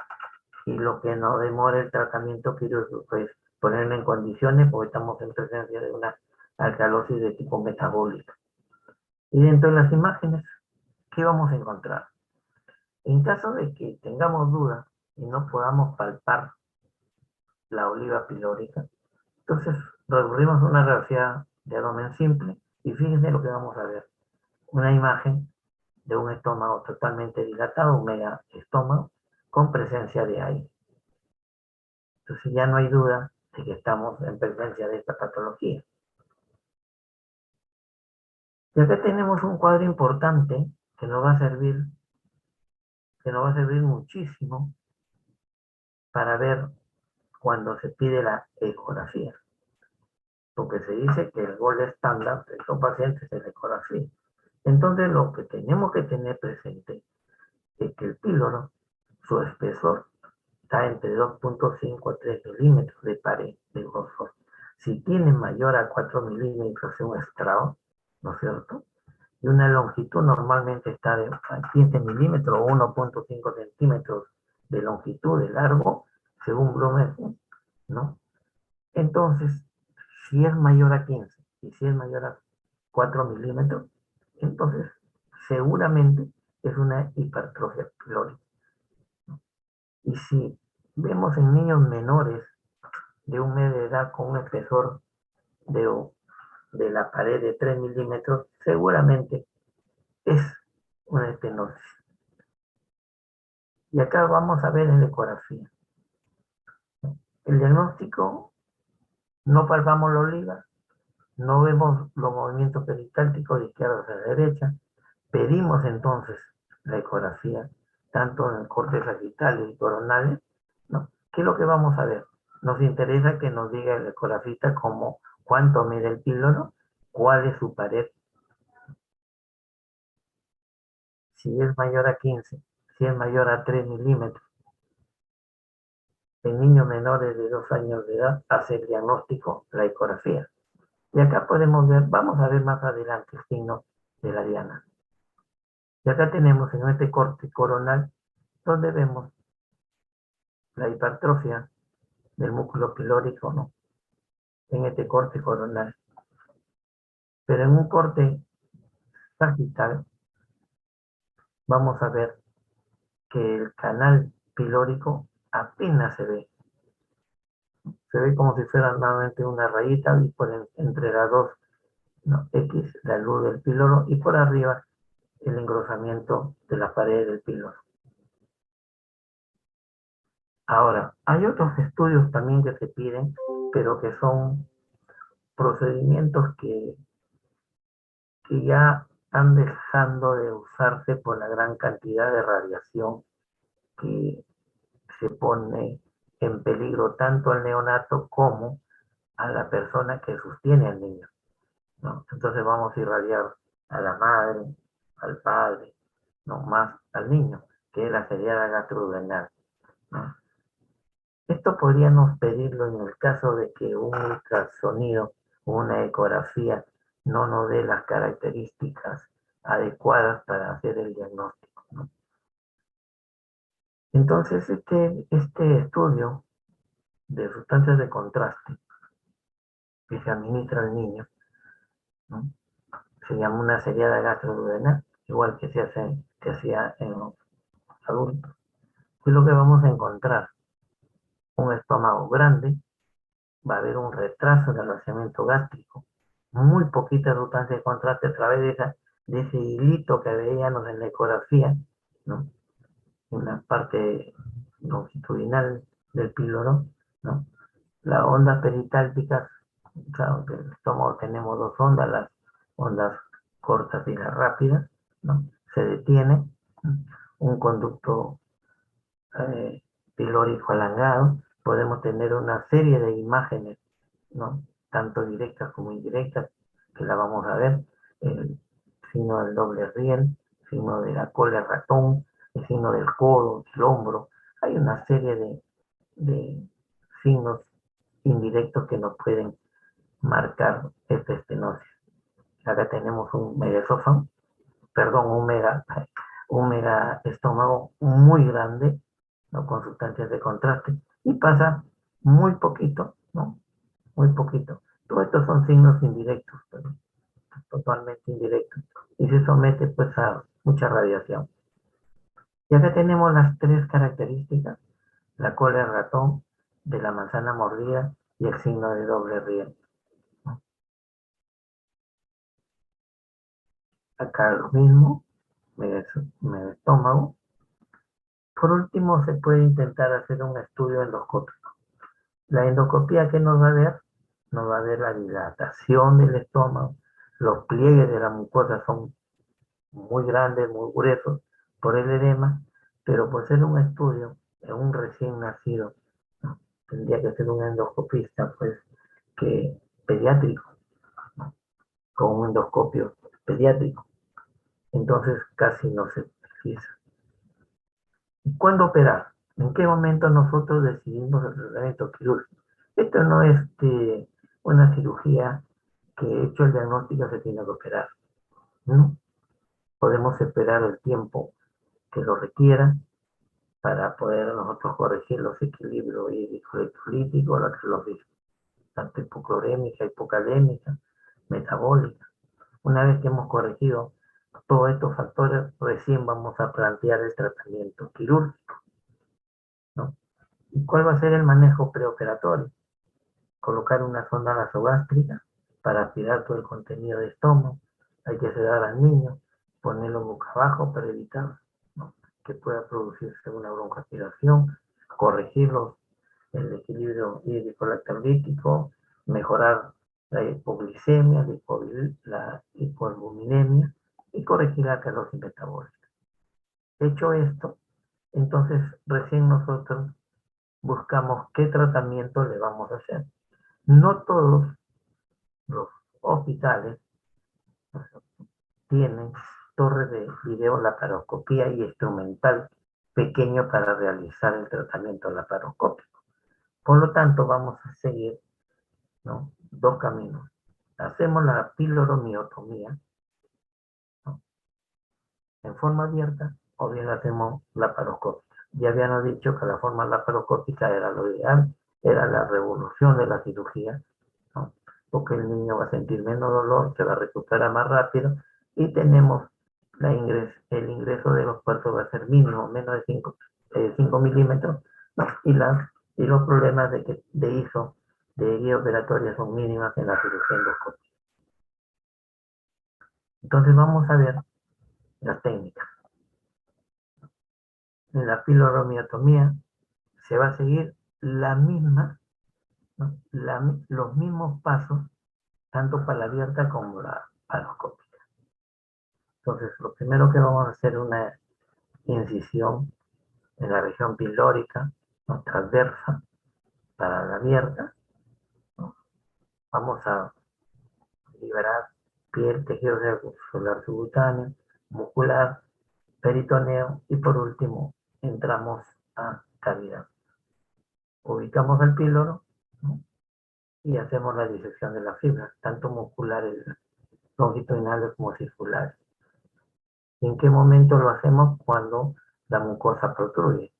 y lo que no demora el tratamiento quirúrgico es ponerlo en condiciones, porque estamos en presencia de una alcalosis de tipo metabólico. Y dentro de las imágenes, ¿qué vamos a encontrar? En caso de que tengamos dudas y no podamos palpar la oliva pilórica, entonces recurrimos a una radiografía de abdomen simple y fíjense lo que vamos a ver. Una imagen de un estómago totalmente dilatado, un mega estómago, con presencia de aire. Entonces ya no hay duda de que estamos en presencia de esta patología. Y acá tenemos un cuadro importante que nos va a servir muchísimo para ver cuando se pide la ecografía. Porque se dice que el gol estándar de estos pacientes es la ecografía. Entonces lo que tenemos que tener presente es que el píloro, su espesor, está entre 2.5 a 3 milímetros de pared de grosor. Si tiene mayor a 4 milímetros un estrado, ¿no es cierto? Y una longitud normalmente está de 15 milímetros o 1.5 centímetros de longitud de largo, según Blumenfeld, ¿no? Entonces, si es mayor a 15 y si es mayor a 4 milímetros, entonces seguramente es una hipertrofia pilórica. Y si vemos en niños menores de un mes de edad con un espesor de, de la pared de 3 milímetros, seguramente es una estenosis. Y acá vamos a ver en la ecografía. El diagnóstico, no palpamos la oliva, no vemos los movimientos peristálticos de izquierda hacia derecha. Pedimos entonces la ecografía, tanto en el corte sagital y coronales, ¿no? ¿Qué es lo que vamos a ver? Nos interesa que nos diga el ecografista como cuánto mide el píloro, cuál es su pared, si es mayor a 15, si es mayor a 3 milímetros. En niños menores de 2 años de edad hace el diagnóstico, la ecografía. Y acá podemos ver, vamos a ver más adelante el signo de la diana. Y acá tenemos en este corte coronal, donde vemos la hipertrofia del músculo pilórico, ¿no? En este corte coronal. Pero en un corte sagital, vamos a ver que el canal pilórico apenas se ve. Se ve como si fuera nuevamente una rayita y por entre las dos, ¿no? X, la luz del píloro, y por arriba el engrosamiento de la pared del píloro. Ahora, hay otros estudios también que se piden, pero que son procedimientos que ya están dejando de usarse por la gran cantidad de radiación que se pone en peligro tanto al neonato como a la persona que sostiene al niño, ¿no? Entonces vamos a irradiar a la madre, al padre, no más al niño, que es la seriada gastroduodenal, ¿no? Esto podríamos pedirlo en el caso de que un ultrasonido o una ecografía no nos dé las características adecuadas para hacer el diagnóstico, ¿no? Entonces, este estudio de sustancias de contraste que se administra al niño, ¿no? Se llama una seriada gastroduodenal, igual que se hacía en los adultos. ¿Qué es lo que vamos a encontrar? Un estómago grande, va a haber un retraso del vaciamiento gástrico, muy poquita sustancia de contraste a través de ese hilito que veíamos en la ecografía, ¿no? En la parte longitudinal del píloro, ¿no? Las ondas peristálticas, claro, que en el estómago tenemos dos ondas, las ondas cortas y las rápidas, ¿no? Se detiene, ¿no? Un conducto pilórico alargado, podemos tener una serie de imágenes, ¿no? Tanto directas como indirectas, que la vamos a ver, el signo del doble riel, el signo de la cola de ratón, el signo del codo, el hombro. Hay una serie de signos indirectos que nos pueden marcar esta estenosis. Acá tenemos un megaesófago, perdón, un mega estómago muy grande, ¿no? Con sustancias de contraste, y pasa muy poquito, ¿no? Muy poquito. Todos estos son signos indirectos, pero totalmente indirectos, y se somete pues a mucha radiación. Y acá tenemos las tres características: la cola de ratón, de la manzana mordida y el signo de doble riel. Acá lo mismo, medio estómago. Por último, se puede intentar hacer un estudio endoscópico. La endoscopía, ¿qué nos va a ver? Nos va a ver la dilatación del estómago, los pliegues de la mucosa son muy grandes, muy gruesos por el edema, pero por ser un estudio en un recién nacido, ¿no? Tendría que ser un endoscopista, pues, que pediátrico, ¿no? Con un endoscopio pediátrico. Entonces casi no se precisa. ¿Y cuándo operar? ¿En qué momento nosotros decidimos el tratamiento quirúrgico? Esto no es una cirugía que hecho el diagnóstico se tiene que operar, ¿no? Podemos esperar el tiempo que lo requiera para poder nosotros corregir los equilibrios hídrico-electrolíticos, la acidosis, tanto hipoclorémica, hipocalémica, metabólica. Una vez que hemos corregido todos estos factores, recién vamos a plantear el tratamiento quirúrgico, ¿no? ¿Y cuál va a ser el manejo preoperatorio? Colocar una sonda nasogástrica para aspirar todo el contenido de estómago. Hay que sedar al niño, ponerlo boca abajo para evitar, ¿no?, que pueda producirse una broncoaspiración, corregir el equilibrio hídrico-lactolítico, mejorar la hipoglicemia, la hipoalbuminemia y corregir la calosis metabólica. Hecho esto, entonces recién nosotros buscamos qué tratamiento le vamos a hacer. No todos los hospitales tienen torre de videolaparoscopía y instrumental pequeño para realizar el tratamiento laparoscópico. Por lo tanto, vamos a seguir, ¿no?, dos caminos. Hacemos la piloromiotomía, ¿no?, en forma abierta, o bien hacemos laparoscópica. Ya habíamos dicho que la forma laparoscópica era lo ideal, era la revolución de la cirugía, ¿no?, porque el niño va a sentir menos dolor, se va a recuperar más rápido y tenemos el ingreso de los puertos va a ser mínimo, menos de 5 milímetros, ¿no?, y los problemas de ISO, de guía operatoria, son mínimas en la cirugía endoscópica. Entonces vamos a ver las técnicas. En la piloromiotomía se va a seguir la misma, ¿no?, los mismos pasos, tanto para la abierta como la paroscópica. Entonces, lo primero que vamos a hacer es una incisión en la región pilórica, ¿no?, transversa, para la abierta, ¿no? Vamos a liberar piel, tejido celular subcutáneo, muscular, peritoneo y por último entramos a cavidad. Ubicamos el píloro, ¿no?, y hacemos la disección de las fibras, tanto musculares, longitudinales como circulares. ¿En qué momento lo hacemos? Cuando la mucosa protruye.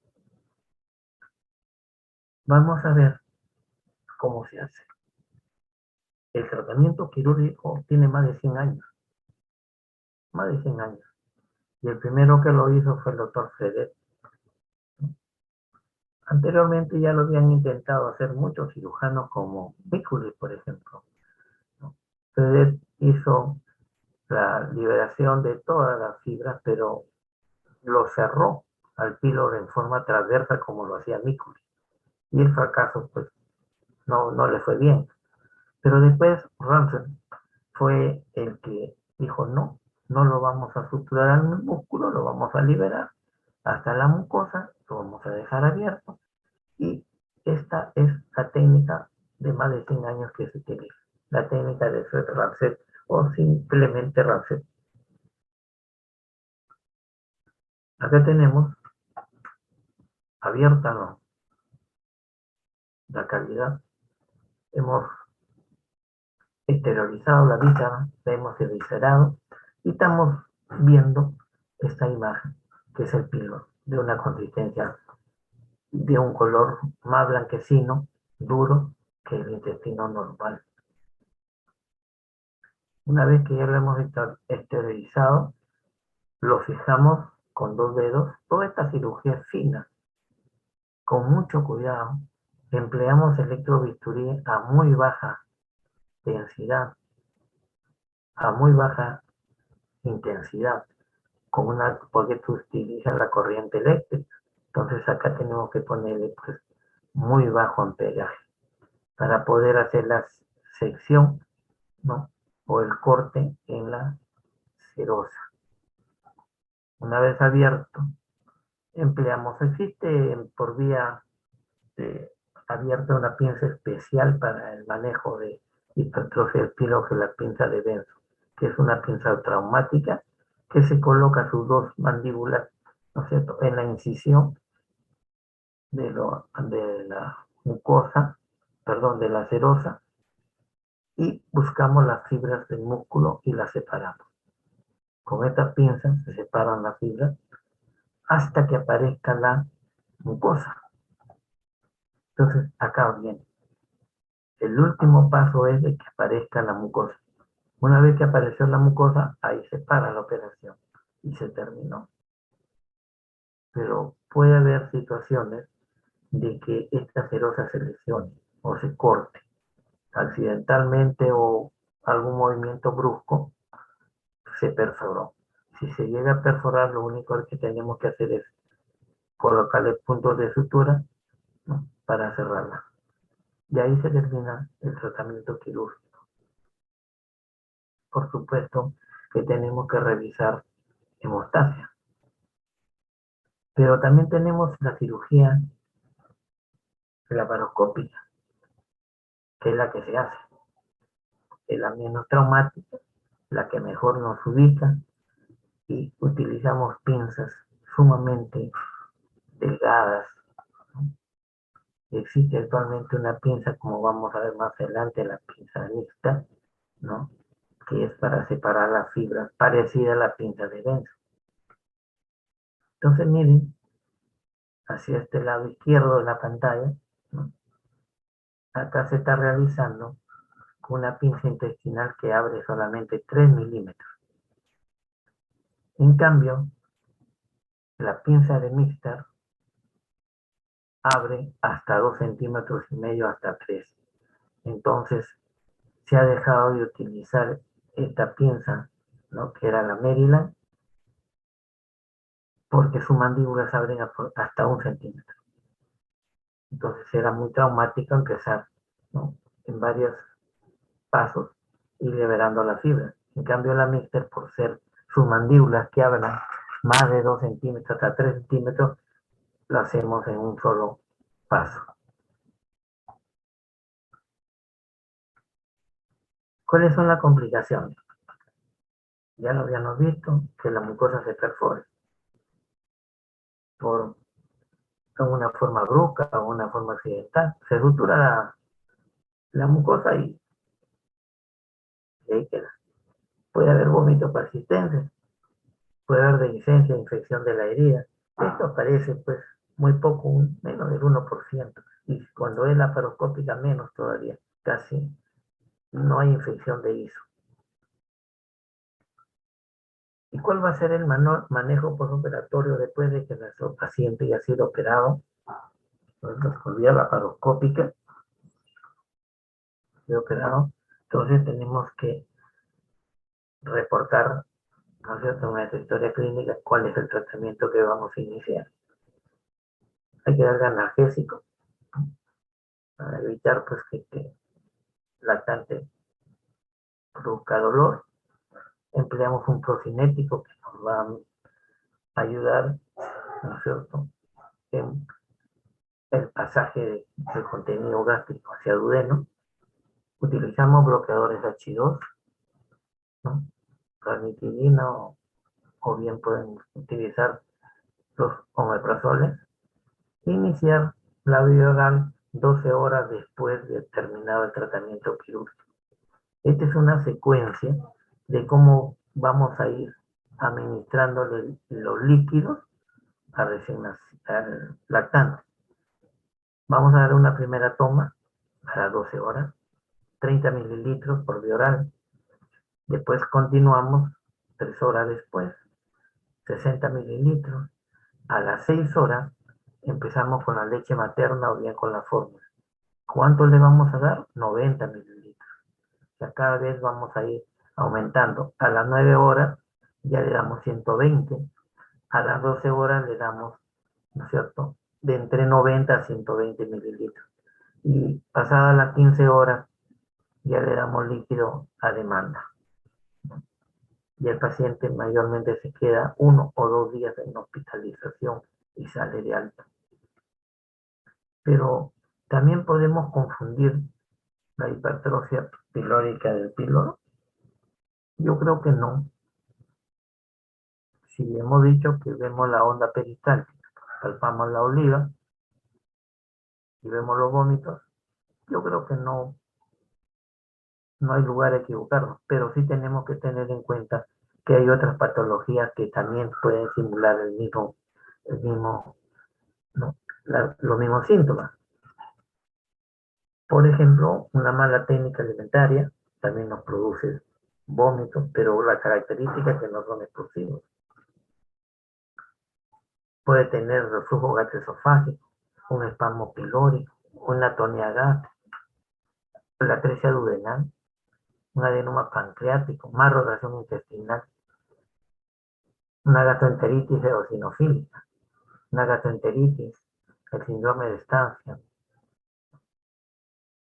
Vamos a ver cómo se hace. El tratamiento quirúrgico tiene más de 100 años. Más de 100 años. Y el primero que lo hizo fue el doctor Fredet. Anteriormente ya lo habían intentado hacer muchos cirujanos como Biculis, por ejemplo, ¿no? Fredet hizo la liberación de todas las fibras, pero lo cerró al píloro en forma transversa como lo hacía Biculis. Y el fracaso, pues, no le fue bien. Pero después Ramsay fue el que dijo, no lo vamos a suturar al músculo, lo vamos a liberar hasta la mucosa, lo vamos a dejar abierto. Y esta es la técnica de más de 100 años que se utiliza, la técnica de Fred Ramsay o simplemente Ramsay. Acá tenemos abierta, ¿no?, la cavidad. Hemos exteriorizado la víscera, la hemos eviscerado y estamos viendo esta imagen, que es el píloro, de una consistencia, de un color más blanquecino, duro, que el intestino normal. Una vez que ya lo hemos exteriorizado, lo fijamos con 2 dedos. Toda esta cirugía es fina, con mucho cuidado. Empleamos electrobisturí a muy baja densidad, a muy baja intensidad, porque tú utilizas la corriente eléctrica. Entonces acá tenemos que ponerle, pues, muy bajo amperaje para poder hacer la sección, ¿no?, o el corte en la serosa. Una vez abierto, existe por vía abierta una pinza especial para el manejo de hipertrofia del píloro, que es la pinza de Benson, que es una pinza traumática que se coloca sus 2 mandíbulas, ¿no es cierto?, en la incisión de la mucosa, perdón, de la serosa, y buscamos las fibras del músculo y las separamos. Con esta pinza se separan las fibras hasta que aparezca la mucosa. Entonces, acá viene. El último paso es de que aparezca la mucosa. Una vez que apareció la mucosa, ahí se para la operación y se terminó. Pero puede haber situaciones de que esta serosa se lesione o se corte accidentalmente o algún movimiento brusco, se perforó. Si se llega a perforar, lo único que tenemos que hacer es colocarle puntos de sutura, ¿no?, para cerrarla. Y ahí se termina el tratamiento quirúrgico. Por supuesto que tenemos que revisar hemostasia. Pero también tenemos la cirugía laparoscópica, que es la que se hace. Es la menos traumática, la que mejor nos ubica, y utilizamos pinzas sumamente delgadas. Existe actualmente una pinza, como vamos a ver más adelante, la pinza mixta, ¿no?, que es para separar las fibras, parecida a la pinza de Benson. Entonces, miren, hacia este lado izquierdo de la pantalla, ¿no?, acá se está realizando una pinza intestinal que abre solamente 3 milímetros. En cambio, la pinza de Mixter abre hasta 2 centímetros y medio, hasta 3. Entonces, se ha dejado de utilizar esta pinza, ¿no?, que era la Maryland, porque sus mandíbulas abren hasta 1 centímetro. Entonces era muy traumático empezar, ¿no?, en varios pasos y liberando la fibra. En cambio, la Mixter, por ser sus mandíbulas que abren más de 2 centímetros hasta 3 centímetros, lo hacemos en un solo paso. ¿Cuáles son las complicaciones? Ya lo habíamos visto, que la mucosa se perfora por una forma brusca o una forma accidental. Se sutura la mucosa y ahí queda. Puede haber vómitos persistentes, puede haber dehiscencia, infección de la herida. Esto aparece pues muy poco, menos del 1%. Y cuando es laparoscópica, menos todavía. Casi no hay infección de ISO. ¿Y cuál va a ser el manejo postoperatorio después de que nuestro paciente ya ha sido operado? Por vía laparoscópica, operado. Entonces tenemos que reportar, ¿no es cierto?, en nuestra historia clínica, cuál es el tratamiento que vamos a iniciar. Hay que dar analgésico para evitar pues que el lactante produzca dolor. Empleamos un procinético que nos va a ayudar, ¿no es cierto?, en el pasaje del contenido gástrico hacia el duodeno. Utilizamos bloqueadores H2, ¿no?, ranitidina, o bien pueden utilizar los omeprazoles. Iniciar la vía oral 12 horas después de terminado el tratamiento quirúrgico. Esta es una secuencia de cómo vamos a ir administrándole los líquidos al lactante. Vamos a dar una primera toma para 12 horas, 30 mililitros por vía oral. Después continuamos 3 horas después, 60 mililitros. A las 6 horas empezamos con la leche materna o bien con la fórmula. ¿Cuánto le vamos a dar? 90 mililitros. O sea, cada vez vamos a ir aumentando. A las 9 horas ya le damos 120. A las 12 horas le damos, ¿no es cierto?, de entre 90 a 120 mililitros. Y pasadas las 15 horas ya le damos líquido a demanda. Y el paciente mayormente se queda 1 o 2 días en hospitalización y sale de alta. Pero también podemos confundir la hipertrofia pilórica del píloro. Yo creo que no. Si hemos dicho que vemos la onda peristáltica, palpamos la oliva y vemos los vómitos, yo creo que no no hay lugar a equivocarnos, pero sí tenemos que tener en cuenta que hay otras patologías que también pueden simular el mismo, ¿no? Los mismos síntomas. Por ejemplo, una mala técnica alimentaria también nos produce vómitos, pero la característica es que no son explosivos. Puede tener reflujo gastroesofágico, un espasmo pilórico, una atonía gástrica, la atresia duodenal, un adenoma pancreático, más rotación intestinal, una gastroenteritis eosinofílica, una gastroenteritis, el síndrome de estancia,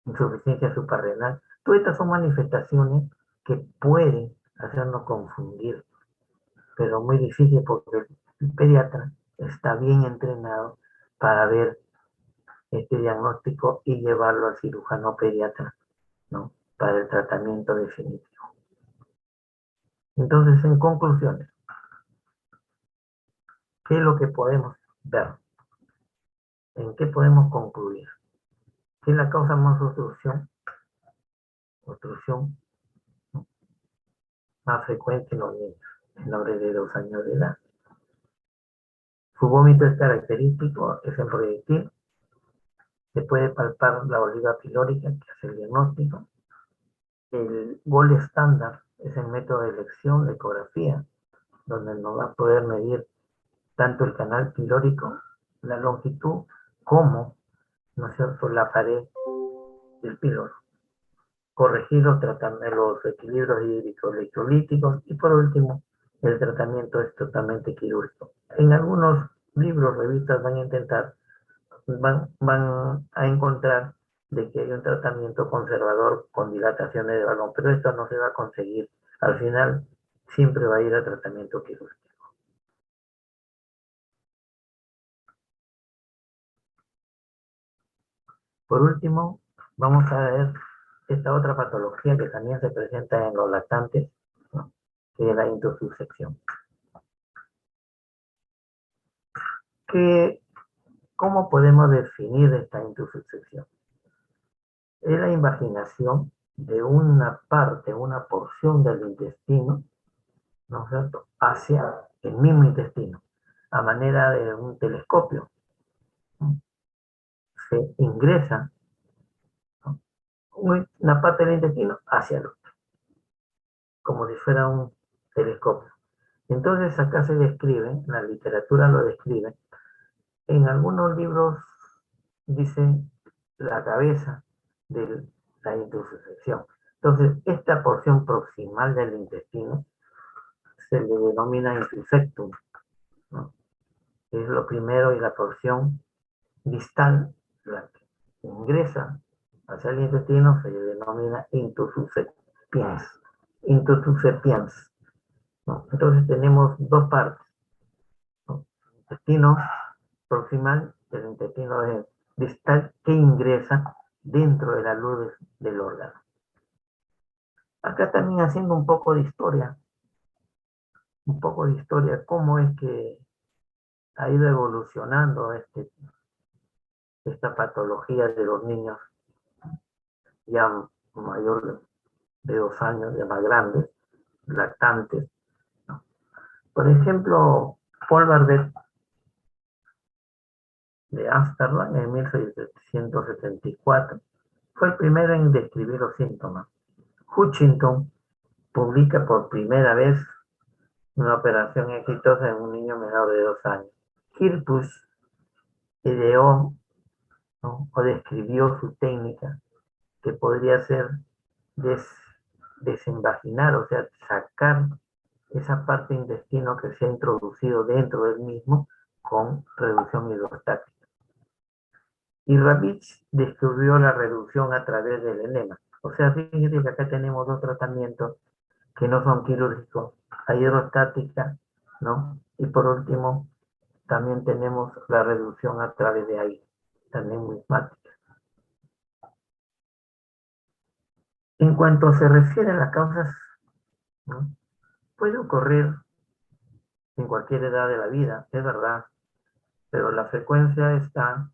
insuficiencia suprarrenal. Todas estas son manifestaciones que pueden hacernos confundir, pero muy difícil porque el pediatra está bien entrenado para ver este diagnóstico y llevarlo al cirujano pediatra, ¿no? Para el tratamiento definitivo. Entonces, en conclusiones, ¿qué es lo que podemos ver? ¿En qué podemos concluir? ¿Qué es la causa más obstrucción más frecuente en los niños menores de 2 años de edad? Su vómito es característico, es en proyectil. Se puede palpar la oliva pilórica, que hace el diagnóstico. El gol estándar es el método de elección, de ecografía, donde nos va a poder medir tanto el canal pilórico, la longitud, como, ¿no es cierto?, la pared del píloro. Corregir los equilibrios hídricos electrolíticos y por último, el tratamiento es totalmente quirúrgico. En algunos libros, revistas van a encontrar de que hay un tratamiento conservador con dilataciones de balón, pero esto no se va a conseguir. Al final, siempre va a ir a tratamiento quirúrgico. Por último, vamos a ver esta otra patología que también se presenta en los lactantes, ¿no?, que es la intussuscepción. ¿Cómo podemos definir esta intussuscepción? Es la invaginación de una parte, una porción del intestino, ¿no es cierto?, hacia el mismo intestino, a manera de un telescopio, ¿no? Se ingresa, ¿no?, una parte del intestino hacia el otro, como si fuera un telescopio. Entonces acá se describe, la literatura lo describe, en algunos libros dicen la cabeza de la intussuscepción. Entonces, esta porción proximal del intestino se le denomina intusectum, ¿no? Es lo primero, y la porción distal, la que ingresa hacia el intestino, se le denomina intussuscepiens. Intussuscepiens, ¿no? Entonces tenemos dos partes, ¿no? El intestino proximal del intestino distal que ingresa dentro de la luz del órgano. Acá también haciendo un poco de historia, cómo es que ha ido evolucionando esta patología de los niños ya mayor de 2 años, ya más grandes, lactantes, ¿no? Por ejemplo, Paul Bardet de Ámsterdam en 1774 fue el primero en describir los síntomas. Hutchinson publica por primera vez una operación exitosa en un niño menor de 2 años. Kirkus ideó, ¿no?, o describió su técnica, que podría ser desinvaginar, o sea, sacar esa parte de intestino que se ha introducido dentro del mismo con reducción hidrostática. Y Ravitch descubrió la reducción a través del enema. O sea, fíjense que acá tenemos dos tratamientos que no son quirúrgicos, la hidrostática, ¿no? Y por último, también tenemos la reducción a través de aire, también mismática. En cuanto se refiere a las causas, ¿no?, puede ocurrir en cualquier edad de la vida, es verdad, pero la frecuencia está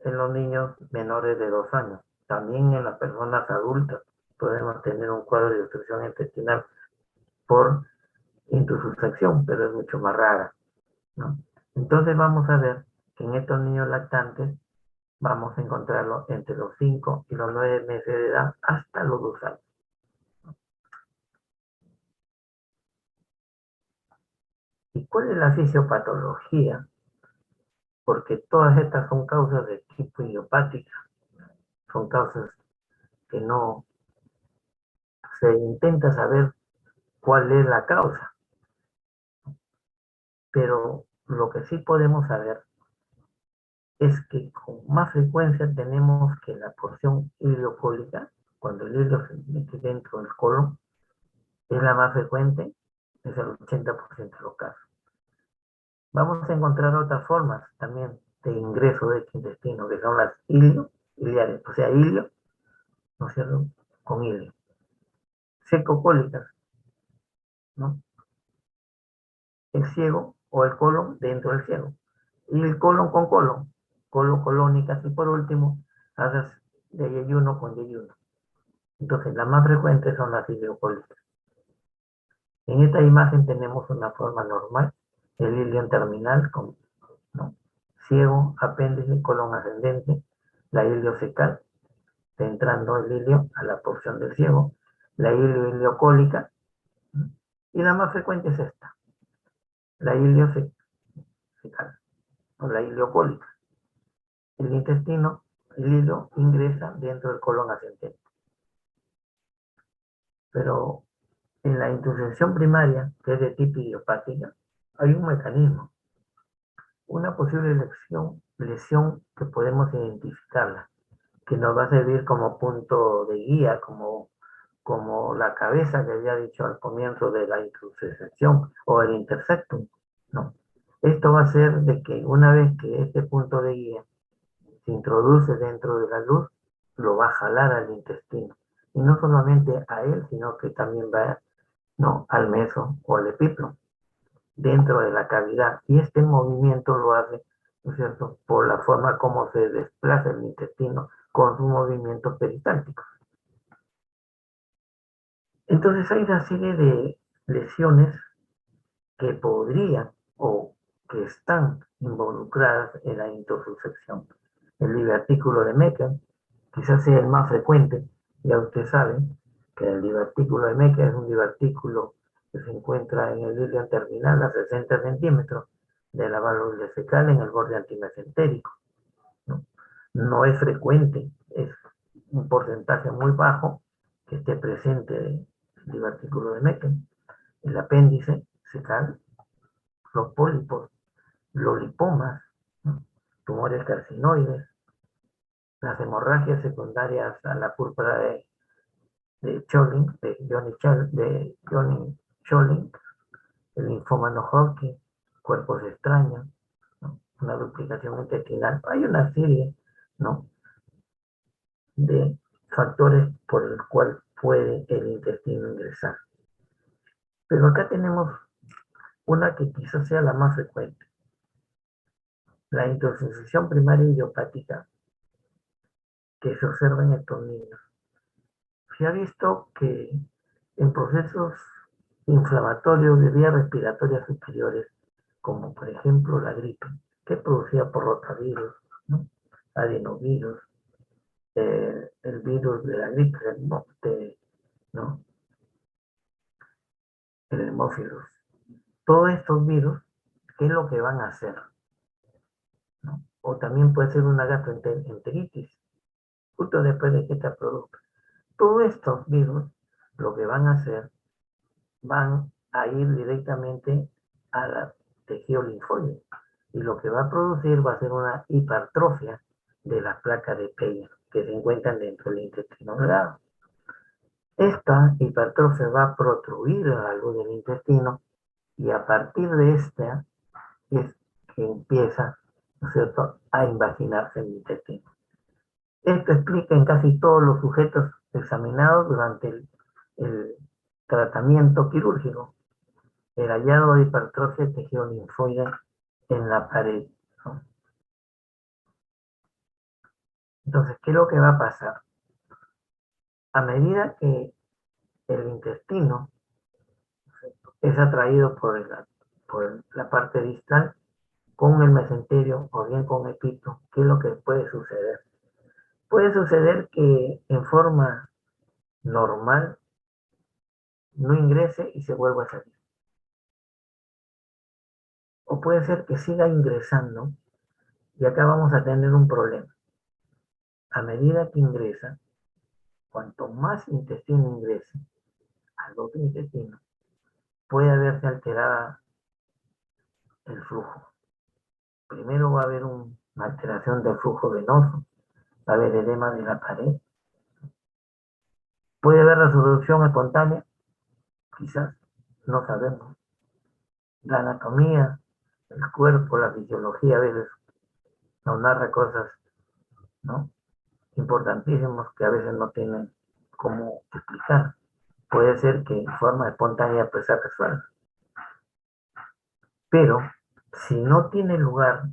en los niños menores de 2 años, también en las personas adultas, podemos tener un cuadro de obstrucción intestinal por intususección, pero es mucho más rara, ¿no? Entonces vamos a ver que en estos niños lactantes vamos a encontrarlo entre los 5 y los 9 meses de edad hasta los 2 años. ¿Y cuál es la fisiopatología? Porque todas estas son causas de tipo idiopática, son causas que no se intenta saber cuál es la causa, pero lo que sí podemos saber es que con más frecuencia tenemos que la porción ileocólica, cuando el hilio se mete dentro del colon, es la más frecuente, es el 80% de los casos. Vamos a encontrar otras formas también de ingreso de este intestino, que son las iliares, o sea, hilio, ¿no es cierto?, con hilio. Secocólicas, ¿no? El ciego o el colon dentro del ciego. Y el colon con colon, colónicas, y por último, haces de yeyuno con yeyuno. Entonces, las más frecuentes son las ileocólicas. En esta imagen tenemos una forma normal, el ilion terminal, con, ¿no?, ciego, apéndice, colon ascendente, la iliocecal, entrando el hilio a la porción del ciego, la ileocólica, ¿no?, y la más frecuente es esta, la iliocecal, o la ileocólica. El intestino, el hilo ingresa dentro del colon ascendente. Pero en la intususección primaria, que es de tipo idiopática, hay un mecanismo, una posible lesión que podemos identificarla, que nos va a servir como punto de guía, como la cabeza que había dicho al comienzo de la intususección o el intersectum, ¿no? Esto va a ser de que una vez que este punto de guía se introduce dentro de la luz, lo va a jalar al intestino. Y no solamente a él, sino que también va, no, al meso o al epiplo, dentro de la cavidad. Y este movimiento lo hace, ¿no es cierto?, por la forma como se desplaza el intestino con sus movimientos peristálticos. Entonces hay una serie de lesiones que podrían o que están involucradas en la intususección. El divertículo de Meckel quizás sea el más frecuente. Ya usted sabe que el divertículo de Meckel es un divertículo que se encuentra en el ilion terminal a 60 centímetros de la válvula fecal en el borde antimesentérico, ¿no? No es frecuente, es un porcentaje muy bajo que esté presente el divertículo de Meckel. El apéndice fecal, los pólipos, los lipomas, ¿no?, tumores carcinoides, las hemorragias secundarias a la púrpura de Schölling, de Johnny Schölling, el linfoma no Hodgkin, cuerpos extraños, ¿no?, una duplicación intestinal. Hay una serie, ¿no?, de factores por el cual puede el intestino ingresar. Pero acá tenemos una que quizás sea la más frecuente, la intususección primaria idiopática que se observa en estos niños. Se ha visto que en procesos inflamatorios de vías respiratorias superiores, como por ejemplo la gripe, que es producida por rotavirus, ¿no?, adenovirus, el virus de la gripe, ¿no?, el hemófilos. Todos estos virus, ¿qué es lo que van a hacer?, ¿no? O también puede ser una gastroenteritis, justo después de que te produzca. Todos estos virus, lo que van a hacer, van a ir directamente al tejido linfóide. Y lo que va a producir va a ser una hipertrofia de las placas de Peyer que se encuentran dentro del intestino delgado. Esta hipertrofia va a protruir la luz del intestino y a partir de esta es que empieza, ¿no es cierto?, a invaginarse el intestino. Esto explica en casi todos los sujetos examinados durante el tratamiento quirúrgico el hallazgo de hipertrofia de tejido linfoide en la pared, ¿no? Entonces, ¿qué es lo que va a pasar? A medida que el intestino es atraído por la parte distal con el mesenterio o bien con el pito, ¿qué es lo que puede suceder? Puede suceder que en forma normal no ingrese y se vuelva a salir. O puede ser que siga ingresando y acá vamos a tener un problema. A medida que ingresa, cuanto más intestino ingrese al otro intestino, puede haberse alterada el flujo. Primero va a haber una alteración del flujo venoso, va a haber edema de la pared. Puede haber resolución espontánea, quizás, no sabemos. La anatomía, el cuerpo, la fisiología a veces nos narra cosas, ¿no?, importantísimos que a veces no tienen cómo explicar. Puede ser que en forma espontánea pues se resuelva. Pero si no tiene lugar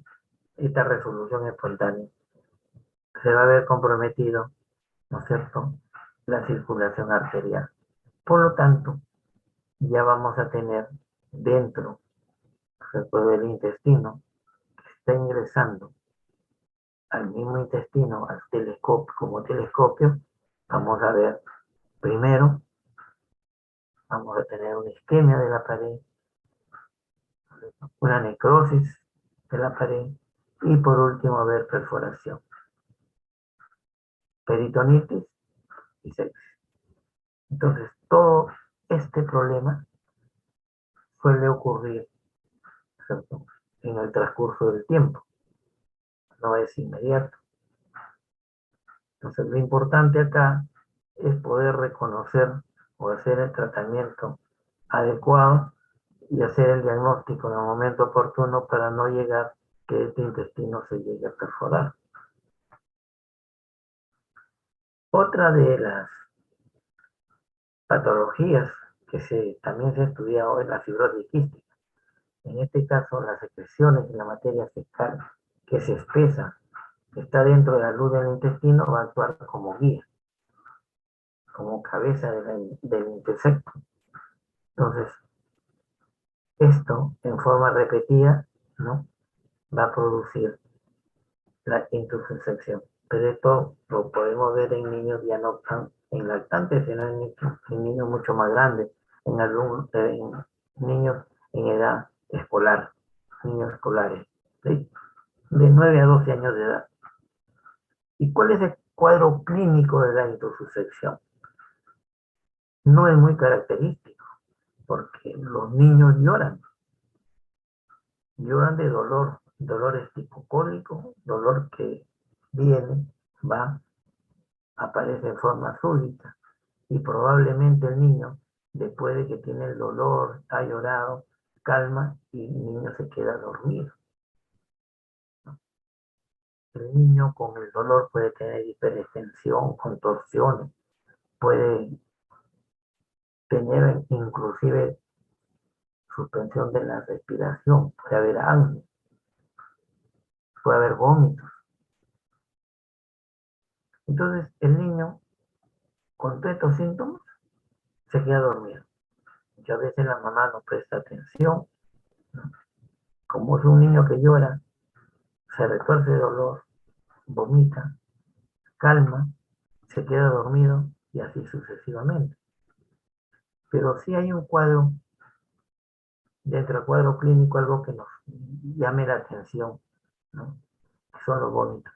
esta resolución espontánea, se va a ver comprometido, ¿no es cierto?, la circulación arterial. Por lo tanto, ya vamos a tener dentro del intestino que está ingresando al mismo intestino, al telescopio, como telescopio, vamos a ver, primero, vamos a tener una isquemia de la pared, una necrosis de la pared y por último a ver perforación, peritonitis y sepsis. Entonces, todo este problema suele ocurrir, ¿cierto?, en el transcurso del tiempo, no es inmediato. Entonces, lo importante acá es poder reconocer o hacer el tratamiento adecuado y hacer el diagnóstico en el momento oportuno para no llegar que este intestino se llegue a perforar. Otra de las patologías que también se ha estudiado es la fibrosis quística. En este caso, las secreciones de la materia fecal que se espesa, que está dentro de la luz del intestino, va a actuar como guía, como cabeza del intersecto. Entonces, esto en forma repetida, ¿no?, va a producir la intussuscepción. Pero esto lo podemos ver en niños ya no tan en lactantes, sino en niños mucho más grandes, en niños en edad escolar, niños escolares, ¿sí?, de 9 a 12 años de edad. ¿Y cuál es el cuadro clínico de la intussuscepción? No es muy característico, porque los niños lloran de dolores tipo cólico, dolor que viene, va, aparece en forma súbita, y probablemente el niño, después de que tiene el dolor, ha llorado, calma y el niño se queda dormido. El niño con el dolor puede tener hiperextensión, contorsiones, puede tener inclusive suspensión de la respiración, puede haber apnea, puede haber vómitos. Entonces el niño con todos estos síntomas se queda dormido. Muchas veces la mamá no presta atención, ¿no? Como es un niño que llora, se retuerce de dolor, vomita, calma, se queda dormido y así sucesivamente. Pero sí hay un cuadro, dentro del cuadro clínico, algo que nos llame la atención, ¿no?, que son los vómitos,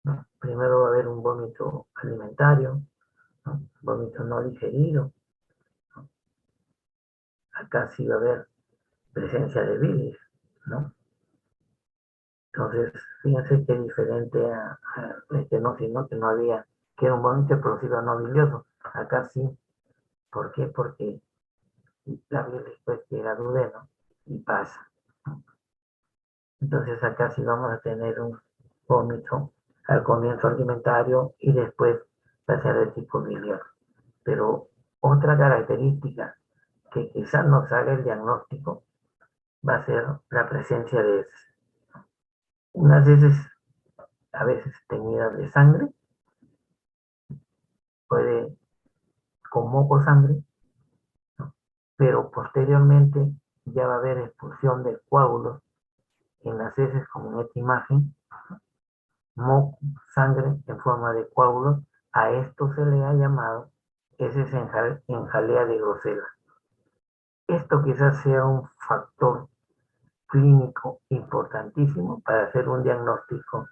¿no? Primero va a haber un vómito alimentario, ¿no?, vómito no digerido, ¿no? Acá sí va a haber presencia de bilis, ¿no? Entonces, fíjense qué diferente no, sino que no había, que era un vómito explosivo no bilioso. Acá sí. ¿Por qué? Porque la bilis pues llega al duodeno y pasa. Entonces acá sí vamos a tener un vómito al comienzo alimentario y después va a ser de tipo bilioso. Pero otra característica que quizás nos haga el diagnóstico va a ser la presencia de heces. Unas heces a veces teñidas de sangre, puede, con moco sangre, ¿no? Pero posteriormente ya va a haber expulsión de coágulos en las heces, como en esta imagen, moco, sangre en forma de coágulos. A esto se le ha llamado heces en jalea de Grosella. Esto quizás sea un factor clínico importantísimo para hacer un diagnóstico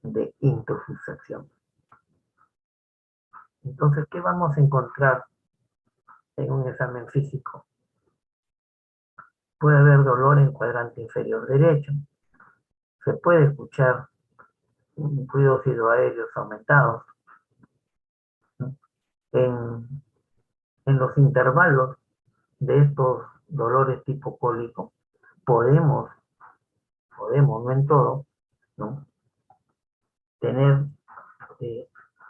de intoxicación. Entonces, ¿qué vamos a encontrar en un examen físico? Puede haber dolor en cuadrante inferior derecho, se puede escuchar ruidos hidroaéreos aumentados, ¿no? En los intervalos de estos dolores tipo cólico, podemos, no en todo, ¿no?, tener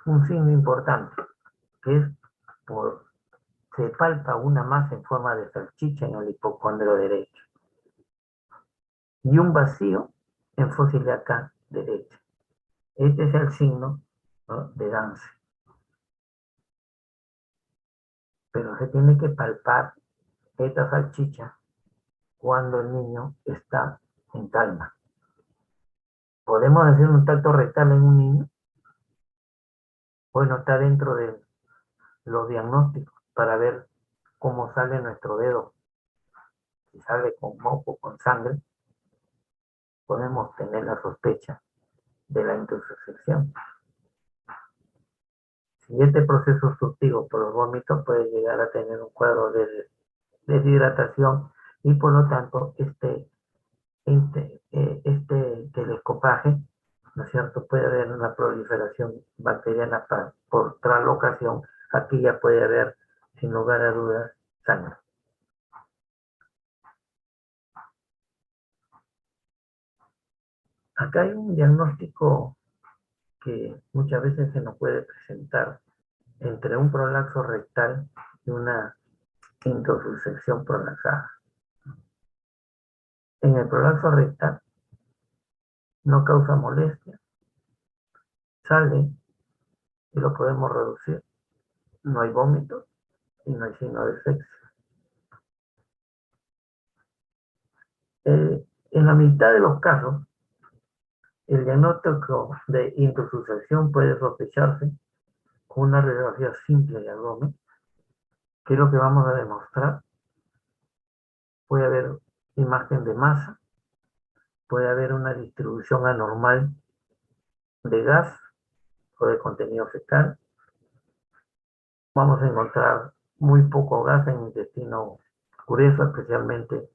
un signo importante, que es se palpa una masa en forma de salchicha en el hipocondrio derecho y un vacío en fosa ilíaca derecha. Este es el signo, ¿no?, de Dance. Pero se tiene que palpar esta salchicha cuando el niño está en calma. ¿Podemos hacer un tacto rectal en un niño? Bueno, está dentro de los diagnósticos para ver cómo sale nuestro dedo. Si sale con moco, con sangre, podemos tener la sospecha de la intoxicación. Si este proceso surtido por los vómitos puede llegar a tener un cuadro de deshidratación y por lo tanto este telescopaje, ¿no es cierto?, puede haber una proliferación bacteriana por traslocación. Aquí ya puede haber, sin lugar a dudas, sangre. Acá hay un diagnóstico que muchas veces se nos puede presentar entre un prolapso rectal y una intoxicación prolapsada. En el prolapso rectal no causa molestia, sale y lo podemos reducir. No hay vómitos y no hay signo de sexo. En la mitad de los casos, el diagnóstico de intoxicación puede sospecharse con una radiografía simple de abdomen, que es lo que vamos a demostrar. Puede haber imagen de masa, puede haber una distribución anormal de gas o de contenido fecal. Vamos a encontrar muy poco gas en el intestino grueso, especialmente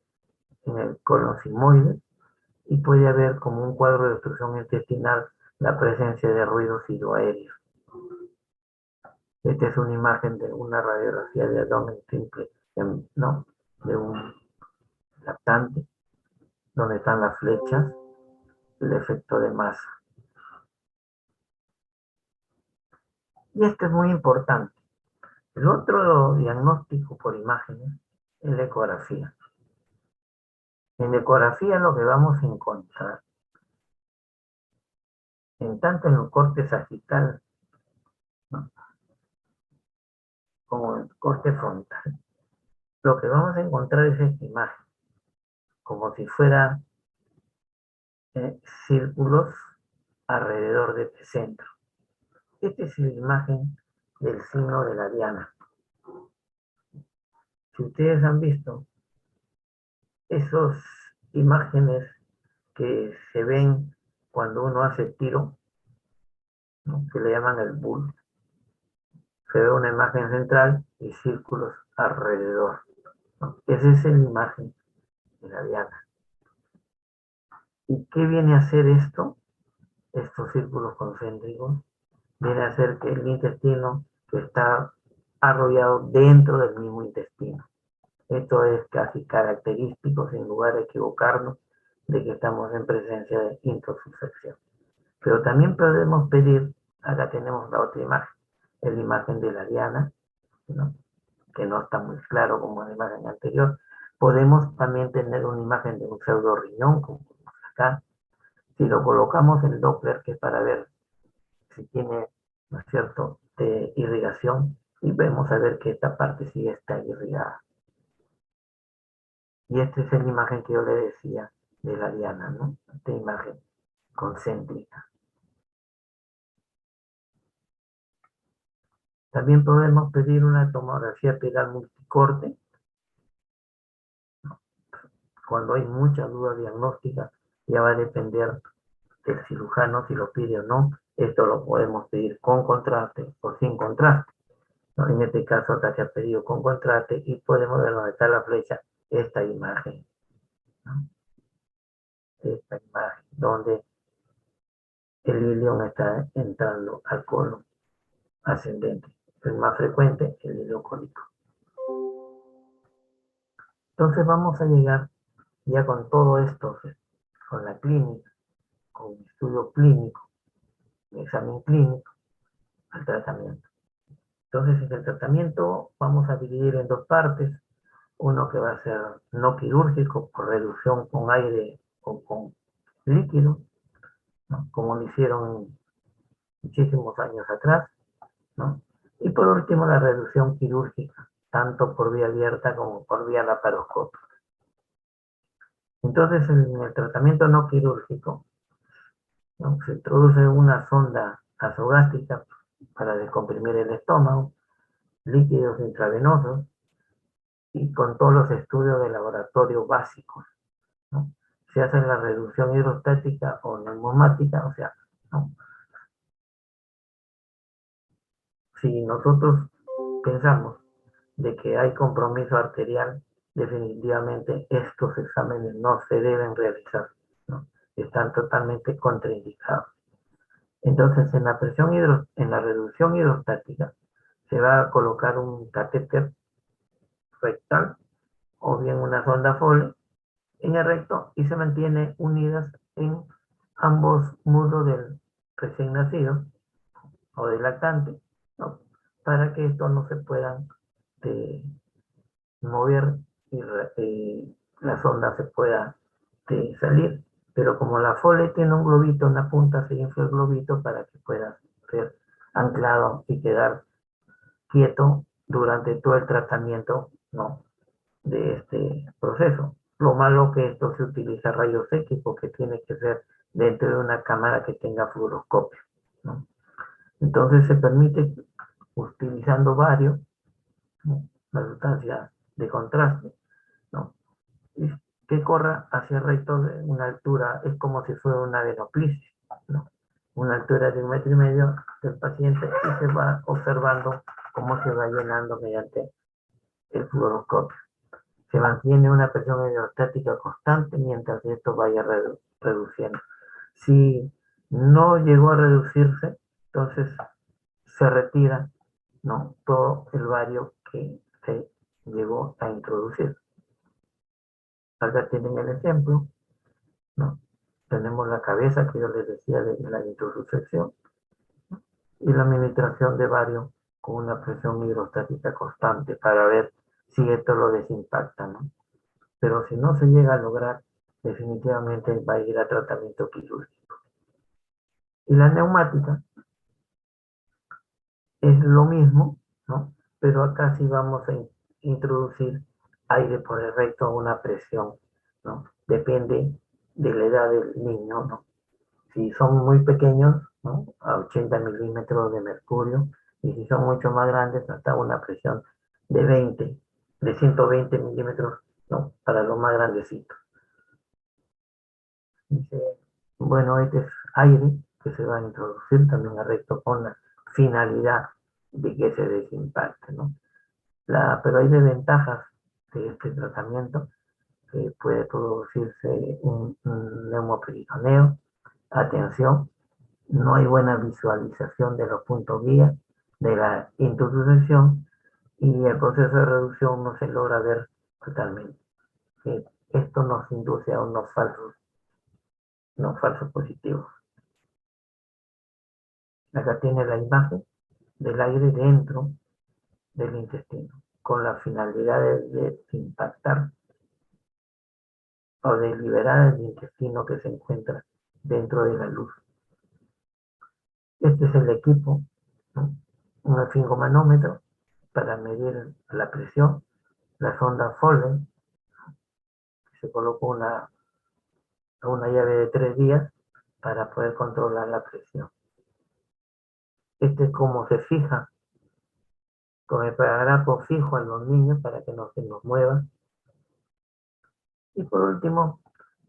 en el colon sigmoide, y puede haber como un cuadro de obstrucción intestinal la presencia de ruidos hidroaéreos. Esta es una imagen de una radiografía de abdomen simple, ¿no?, de un lactante, donde están las flechas, el efecto de masa. Y esto es muy importante. El otro diagnóstico por imágenes es la ecografía. En la ecografía lo que vamos a encontrar, en tanto en el corte sagital, ¿no?, como en el corte frontal, lo que vamos a encontrar es esta imagen, como si fuera círculos alrededor de este centro. Esta es la imagen del signo de la diana. Si ustedes han visto esas imágenes que se ven cuando uno hace tiro, ¿no?, que le llaman el bull, se ve una imagen central y círculos alrededor, ¿no? Esa es la imagen de la diana. ¿Y qué viene a hacer esto? Estos círculos concéntricos viene a ser que el intestino está arrollado dentro del mismo intestino. Esto es casi característico, sin lugar a equivocarnos, de que estamos en presencia de intoxicación. Pero también podemos pedir, acá tenemos la otra imagen, es la imagen de la diana, ¿no?, que no está muy claro como en la imagen anterior. Podemos también tener una imagen de un pseudorriñón, como acá. Si lo colocamos en Doppler, que es para ver si tiene ¿no es cierto?, de irrigación, y vemos a ver que esta parte sí está irrigada. Y esta es la imagen que yo le decía de la diana, ¿no? Esta imagen concéntrica. También podemos pedir una tomografía pedal multicorte cuando hay mucha duda diagnóstica. Ya va a depender del cirujano si lo pide o no. Esto lo podemos pedir con contraste o sin contraste, ¿no? En este caso acá se ha pedido con contraste y podemos ver donde está la flecha, esta imagen, ¿no? Esta imagen donde el ilion está entrando al colon ascendente. Es más frecuente el ilion cónico. Entonces vamos a llegar ya con todo esto, con la clínica, con un estudio clínico, un examen clínico, al tratamiento. Entonces en el tratamiento vamos a dividir en dos partes. Uno que va a ser no quirúrgico por reducción con aire o con líquido, ¿no?, como lo hicieron muchísimos años atrás, ¿no? Y por último la reducción quirúrgica, tanto por vía abierta como por vía laparoscópica. Entonces en el tratamiento no quirúrgico, ¿no?, se introduce una sonda nasogástrica para descomprimir el estómago, líquidos intravenosos y con todos los estudios de laboratorio básicos, ¿no? Se hace la reducción hidrostática o neumática, o sea, ¿no?, si nosotros pensamos de que hay compromiso arterial, definitivamente estos exámenes no se deben realizar, ¿no? Están totalmente contraindicados. Entonces, en la reducción hidrostática, se va a colocar un catéter rectal o bien una sonda Foley en el recto y se mantiene unidas en ambos muslos del recién nacido o del lactante, ¿no?, para que esto no se puedan mover y la sonda se pueda salir. Pero como la Foley tiene un globito en la punta, se infla el globito para que pueda ser anclado y quedar quieto durante todo el tratamiento, ¿no?, de este proceso. Lo malo que esto se utiliza rayos X porque tiene que ser dentro de una cámara que tenga fluoroscopio, ¿no? Entonces se permite utilizando varios, ¿no?, la sustancia de contraste, ¿no?, y que corra hacia el recto de una altura, es como si fuera una adenoplisis, ¿no?, una altura de 1,5 metros del paciente, y se va observando cómo se va llenando mediante el fluoroscopio. Se mantiene una presión hidrostática constante mientras esto vaya reduciendo. Si no llegó a reducirse, entonces se retira, ¿no?, todo el bario que se llegó a introducir. Acá tienen el ejemplo, ¿no? Tenemos la cabeza que yo les decía de la introducción, ¿no?, y la administración de bario con una presión hidrostática constante para ver si esto lo desimpacta, ¿no? Pero si no se llega a lograr, definitivamente va a ir a tratamiento quirúrgico. Y la neumática es lo mismo, ¿no?, pero acá sí vamos a introducir aire por el recto a una presión, ¿no? Depende de la edad del niño, ¿no? Si son muy pequeños, ¿no?, a 80 milímetros de mercurio, y si son mucho más grandes, hasta una presión de 120 milímetros, ¿no?, para los más grandecitos. Dice, bueno, este es aire que se va a introducir también al recto con la finalidad de que se desimpacte, ¿no? Pero hay desventajas de este tratamiento, que puede producirse un neumoperitoneo. Atención, no hay buena visualización de los puntos guía de la introducción y el proceso de reducción no se logra ver totalmente. Esto nos induce a unos falsos positivos. Acá tiene la imagen del aire dentro del intestino, con la finalidad de impactar o de liberar el intestino que se encuentra dentro de la luz. Este es el equipo ¿no? Un esfingomanómetro para medir la presión, la sonda Foley, se colocó una llave de 3 días para poder controlar la presión. Este es como se fija con el paragrafo fijo a los niños para que no se nos muevan. Y por último,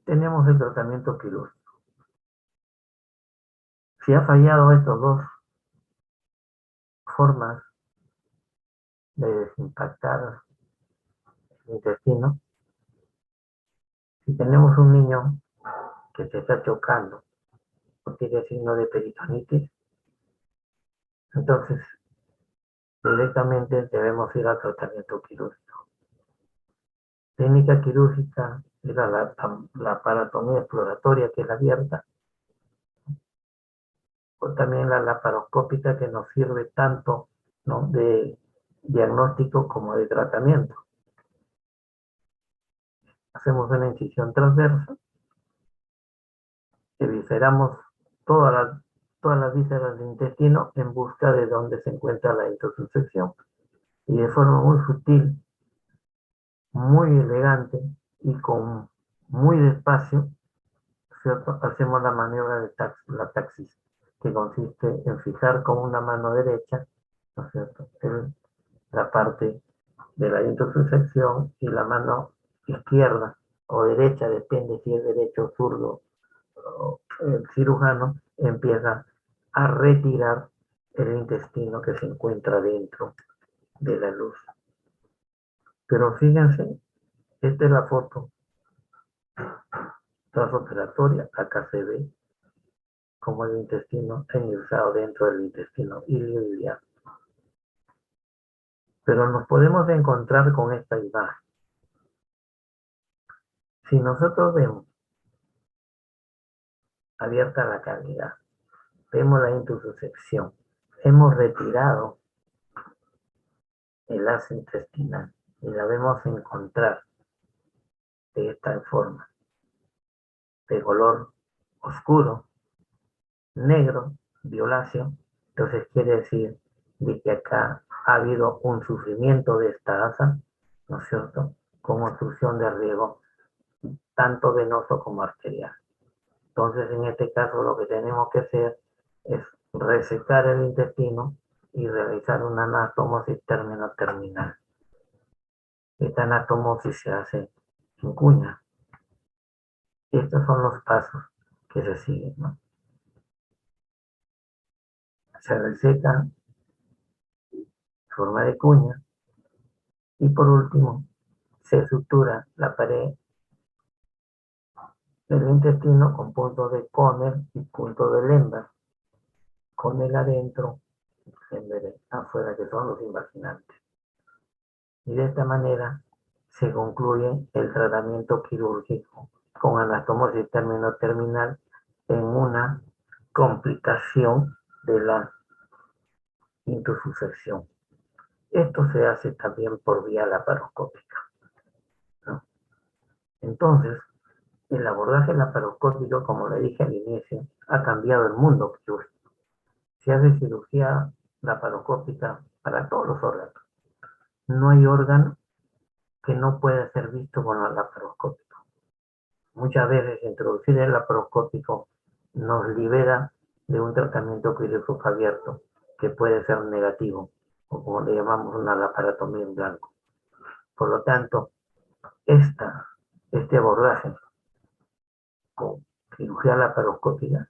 tenemos el tratamiento quirúrgico. Si ha fallado estas dos formas de desimpactar el intestino, si tenemos un niño que se está chocando o tiene signo de peritonitis, entonces directamente debemos ir al tratamiento quirúrgico. Técnica quirúrgica era la aparatomía exploratoria, que es la abierta, o también la laparoscópica, que nos sirve tanto, ¿no?, de diagnóstico como de tratamiento. Hacemos una incisión transversa, evisceramos todas las vísceras del intestino en busca de dónde se encuentra la intussuscepción, y de forma muy sutil, muy elegante y con muy despacio, ¿cierto?, hacemos la maniobra de la taxis, que consiste en fijar con una mano derecha, ¿no es cierto?, la parte de la intussuscepción, y la mano izquierda o derecha, depende si es derecho o zurdo, el cirujano empieza a retirar el intestino que se encuentra dentro de la luz. Pero fíjense, esta es la foto transoperatoria. Acá se ve como el intestino ha ingresado dentro del intestino ilioileano. Pero nos podemos encontrar con esta imagen. Si nosotros vemos abierta la cavidad, vemos la intussuscepción, hemos retirado el asa intestinal y la vemos encontrar de esta forma, de color oscuro, negro, violáceo, entonces quiere decir de que acá ha habido un sufrimiento de esta asa, ¿no es cierto?, con obstrucción de riego, tanto venoso como arterial. Entonces, en este caso, lo que tenemos que hacer es resecar el intestino y realizar una anastomosis término-terminal. Esta anastomosis se hace en cuña. Estos son los pasos que se siguen, ¿no? Se reseca en forma de cuña y por último se sutura la pared del intestino con puntos de Conner y puntos de Lemberg. Conner adentro, Lemberg afuera, que son los invaginantes. Y de esta manera se concluye el tratamiento quirúrgico con anastomosis término-terminal en una complicación de la intussuscepción. Esto se hace también por vía laparoscópica, ¿no? Entonces, el abordaje laparoscópico, como le dije al inicio, ha cambiado el mundo quirúrgico. Se hace cirugía laparoscópica para todos los órganos. No hay órgano que no pueda ser visto con el laparoscópico. Muchas veces introducir el laparoscópico nos libera de un tratamiento quirúrgico abierto que puede ser negativo, o como le llamamos una laparotomía en blanco. Por lo tanto, este abordaje con cirugía laparoscópica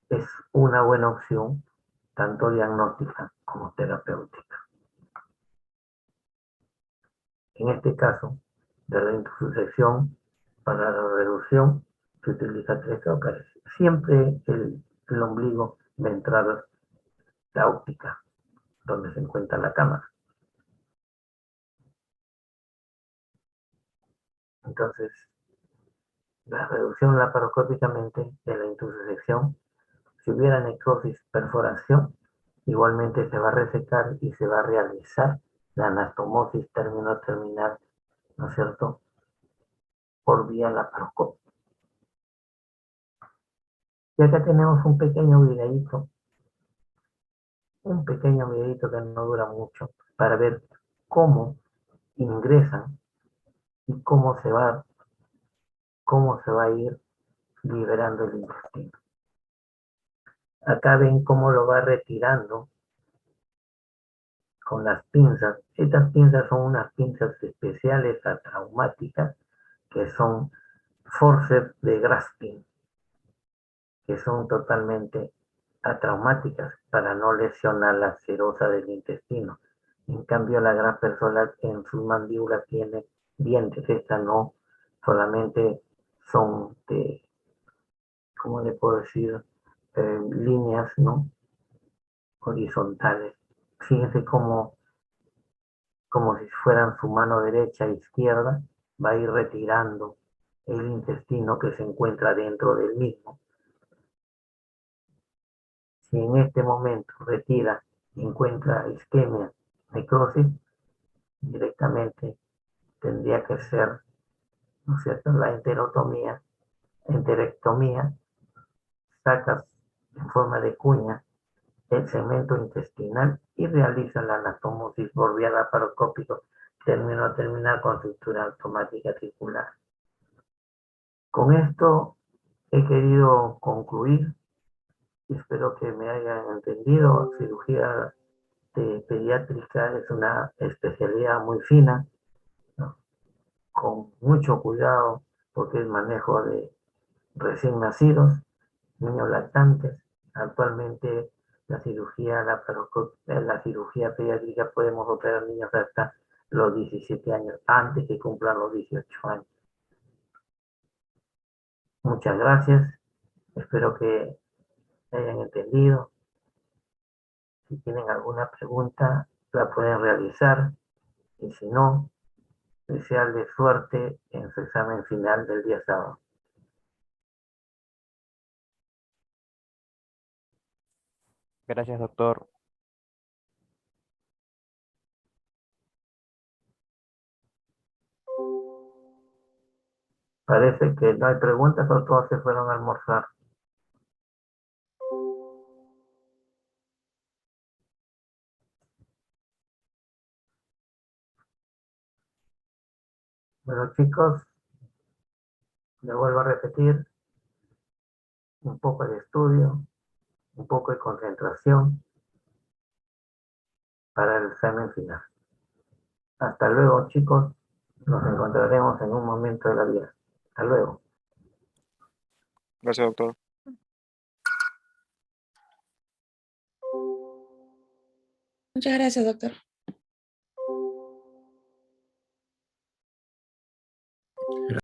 es una buena opción, tanto diagnóstica como terapéutica. En este caso, de la intussuscepción, para la reducción se utiliza 3 trocas. Siempre el ombligo ventral, la óptica, donde se encuentra la cámara. Entonces, la reducción laparoscópicamente de la intussuscepción, si hubiera necrosis, perforación, igualmente se va a resecar y se va a realizar la anastomosis término-terminal, ¿no es cierto?, por vía laparoscópica. Y acá tenemos un pequeño videíto un pequeño videito que no dura mucho para ver cómo ingresan y cómo se va a ir liberando el intestino. Acá ven cómo lo va retirando con las pinzas. Estas pinzas son unas pinzas especiales traumáticas que son forceps de Grasping, que son totalmente atraumáticas para no lesionar la serosa del intestino. En cambio, la gran persona en sus mandíbulas tiene dientes, esta no, solamente son de, ¿cómo le puedo decir? Líneas, ¿no? Horizontales. Fíjense como si fueran su mano derecha e izquierda, va a ir retirando el intestino que se encuentra dentro del mismo. Si en este momento retira y encuentra isquemia, necrosis, directamente tendría que ser, ¿no es cierto?, la enterectomía, sacas en forma de cuña el segmento intestinal y realiza la anastomosis borbial laparoscópico término a terminar con sutura automática circular. Con esto he querido concluir. Espero que me hayan entendido. Cirugía pediátrica es una especialidad muy fina, ¿no? Con mucho cuidado, porque es manejo de recién nacidos, niños lactantes. Actualmente la cirugía pediátrica podemos operar niños hasta los 17 años, antes que cumplan los 18 años. Muchas gracias. Espero que hayan entendido. Si tienen alguna pregunta, la pueden realizar. Y si no, desearles suerte en su examen final del día sábado. Gracias, doctor. Parece que no hay preguntas o todos se fueron a almorzar. Bueno, chicos, me vuelvo a repetir, un poco de estudio, un poco de concentración para el examen final. Hasta luego, chicos. Nos encontraremos en un momento de la vida. Hasta luego. Gracias, doctor. Muchas gracias, doctor.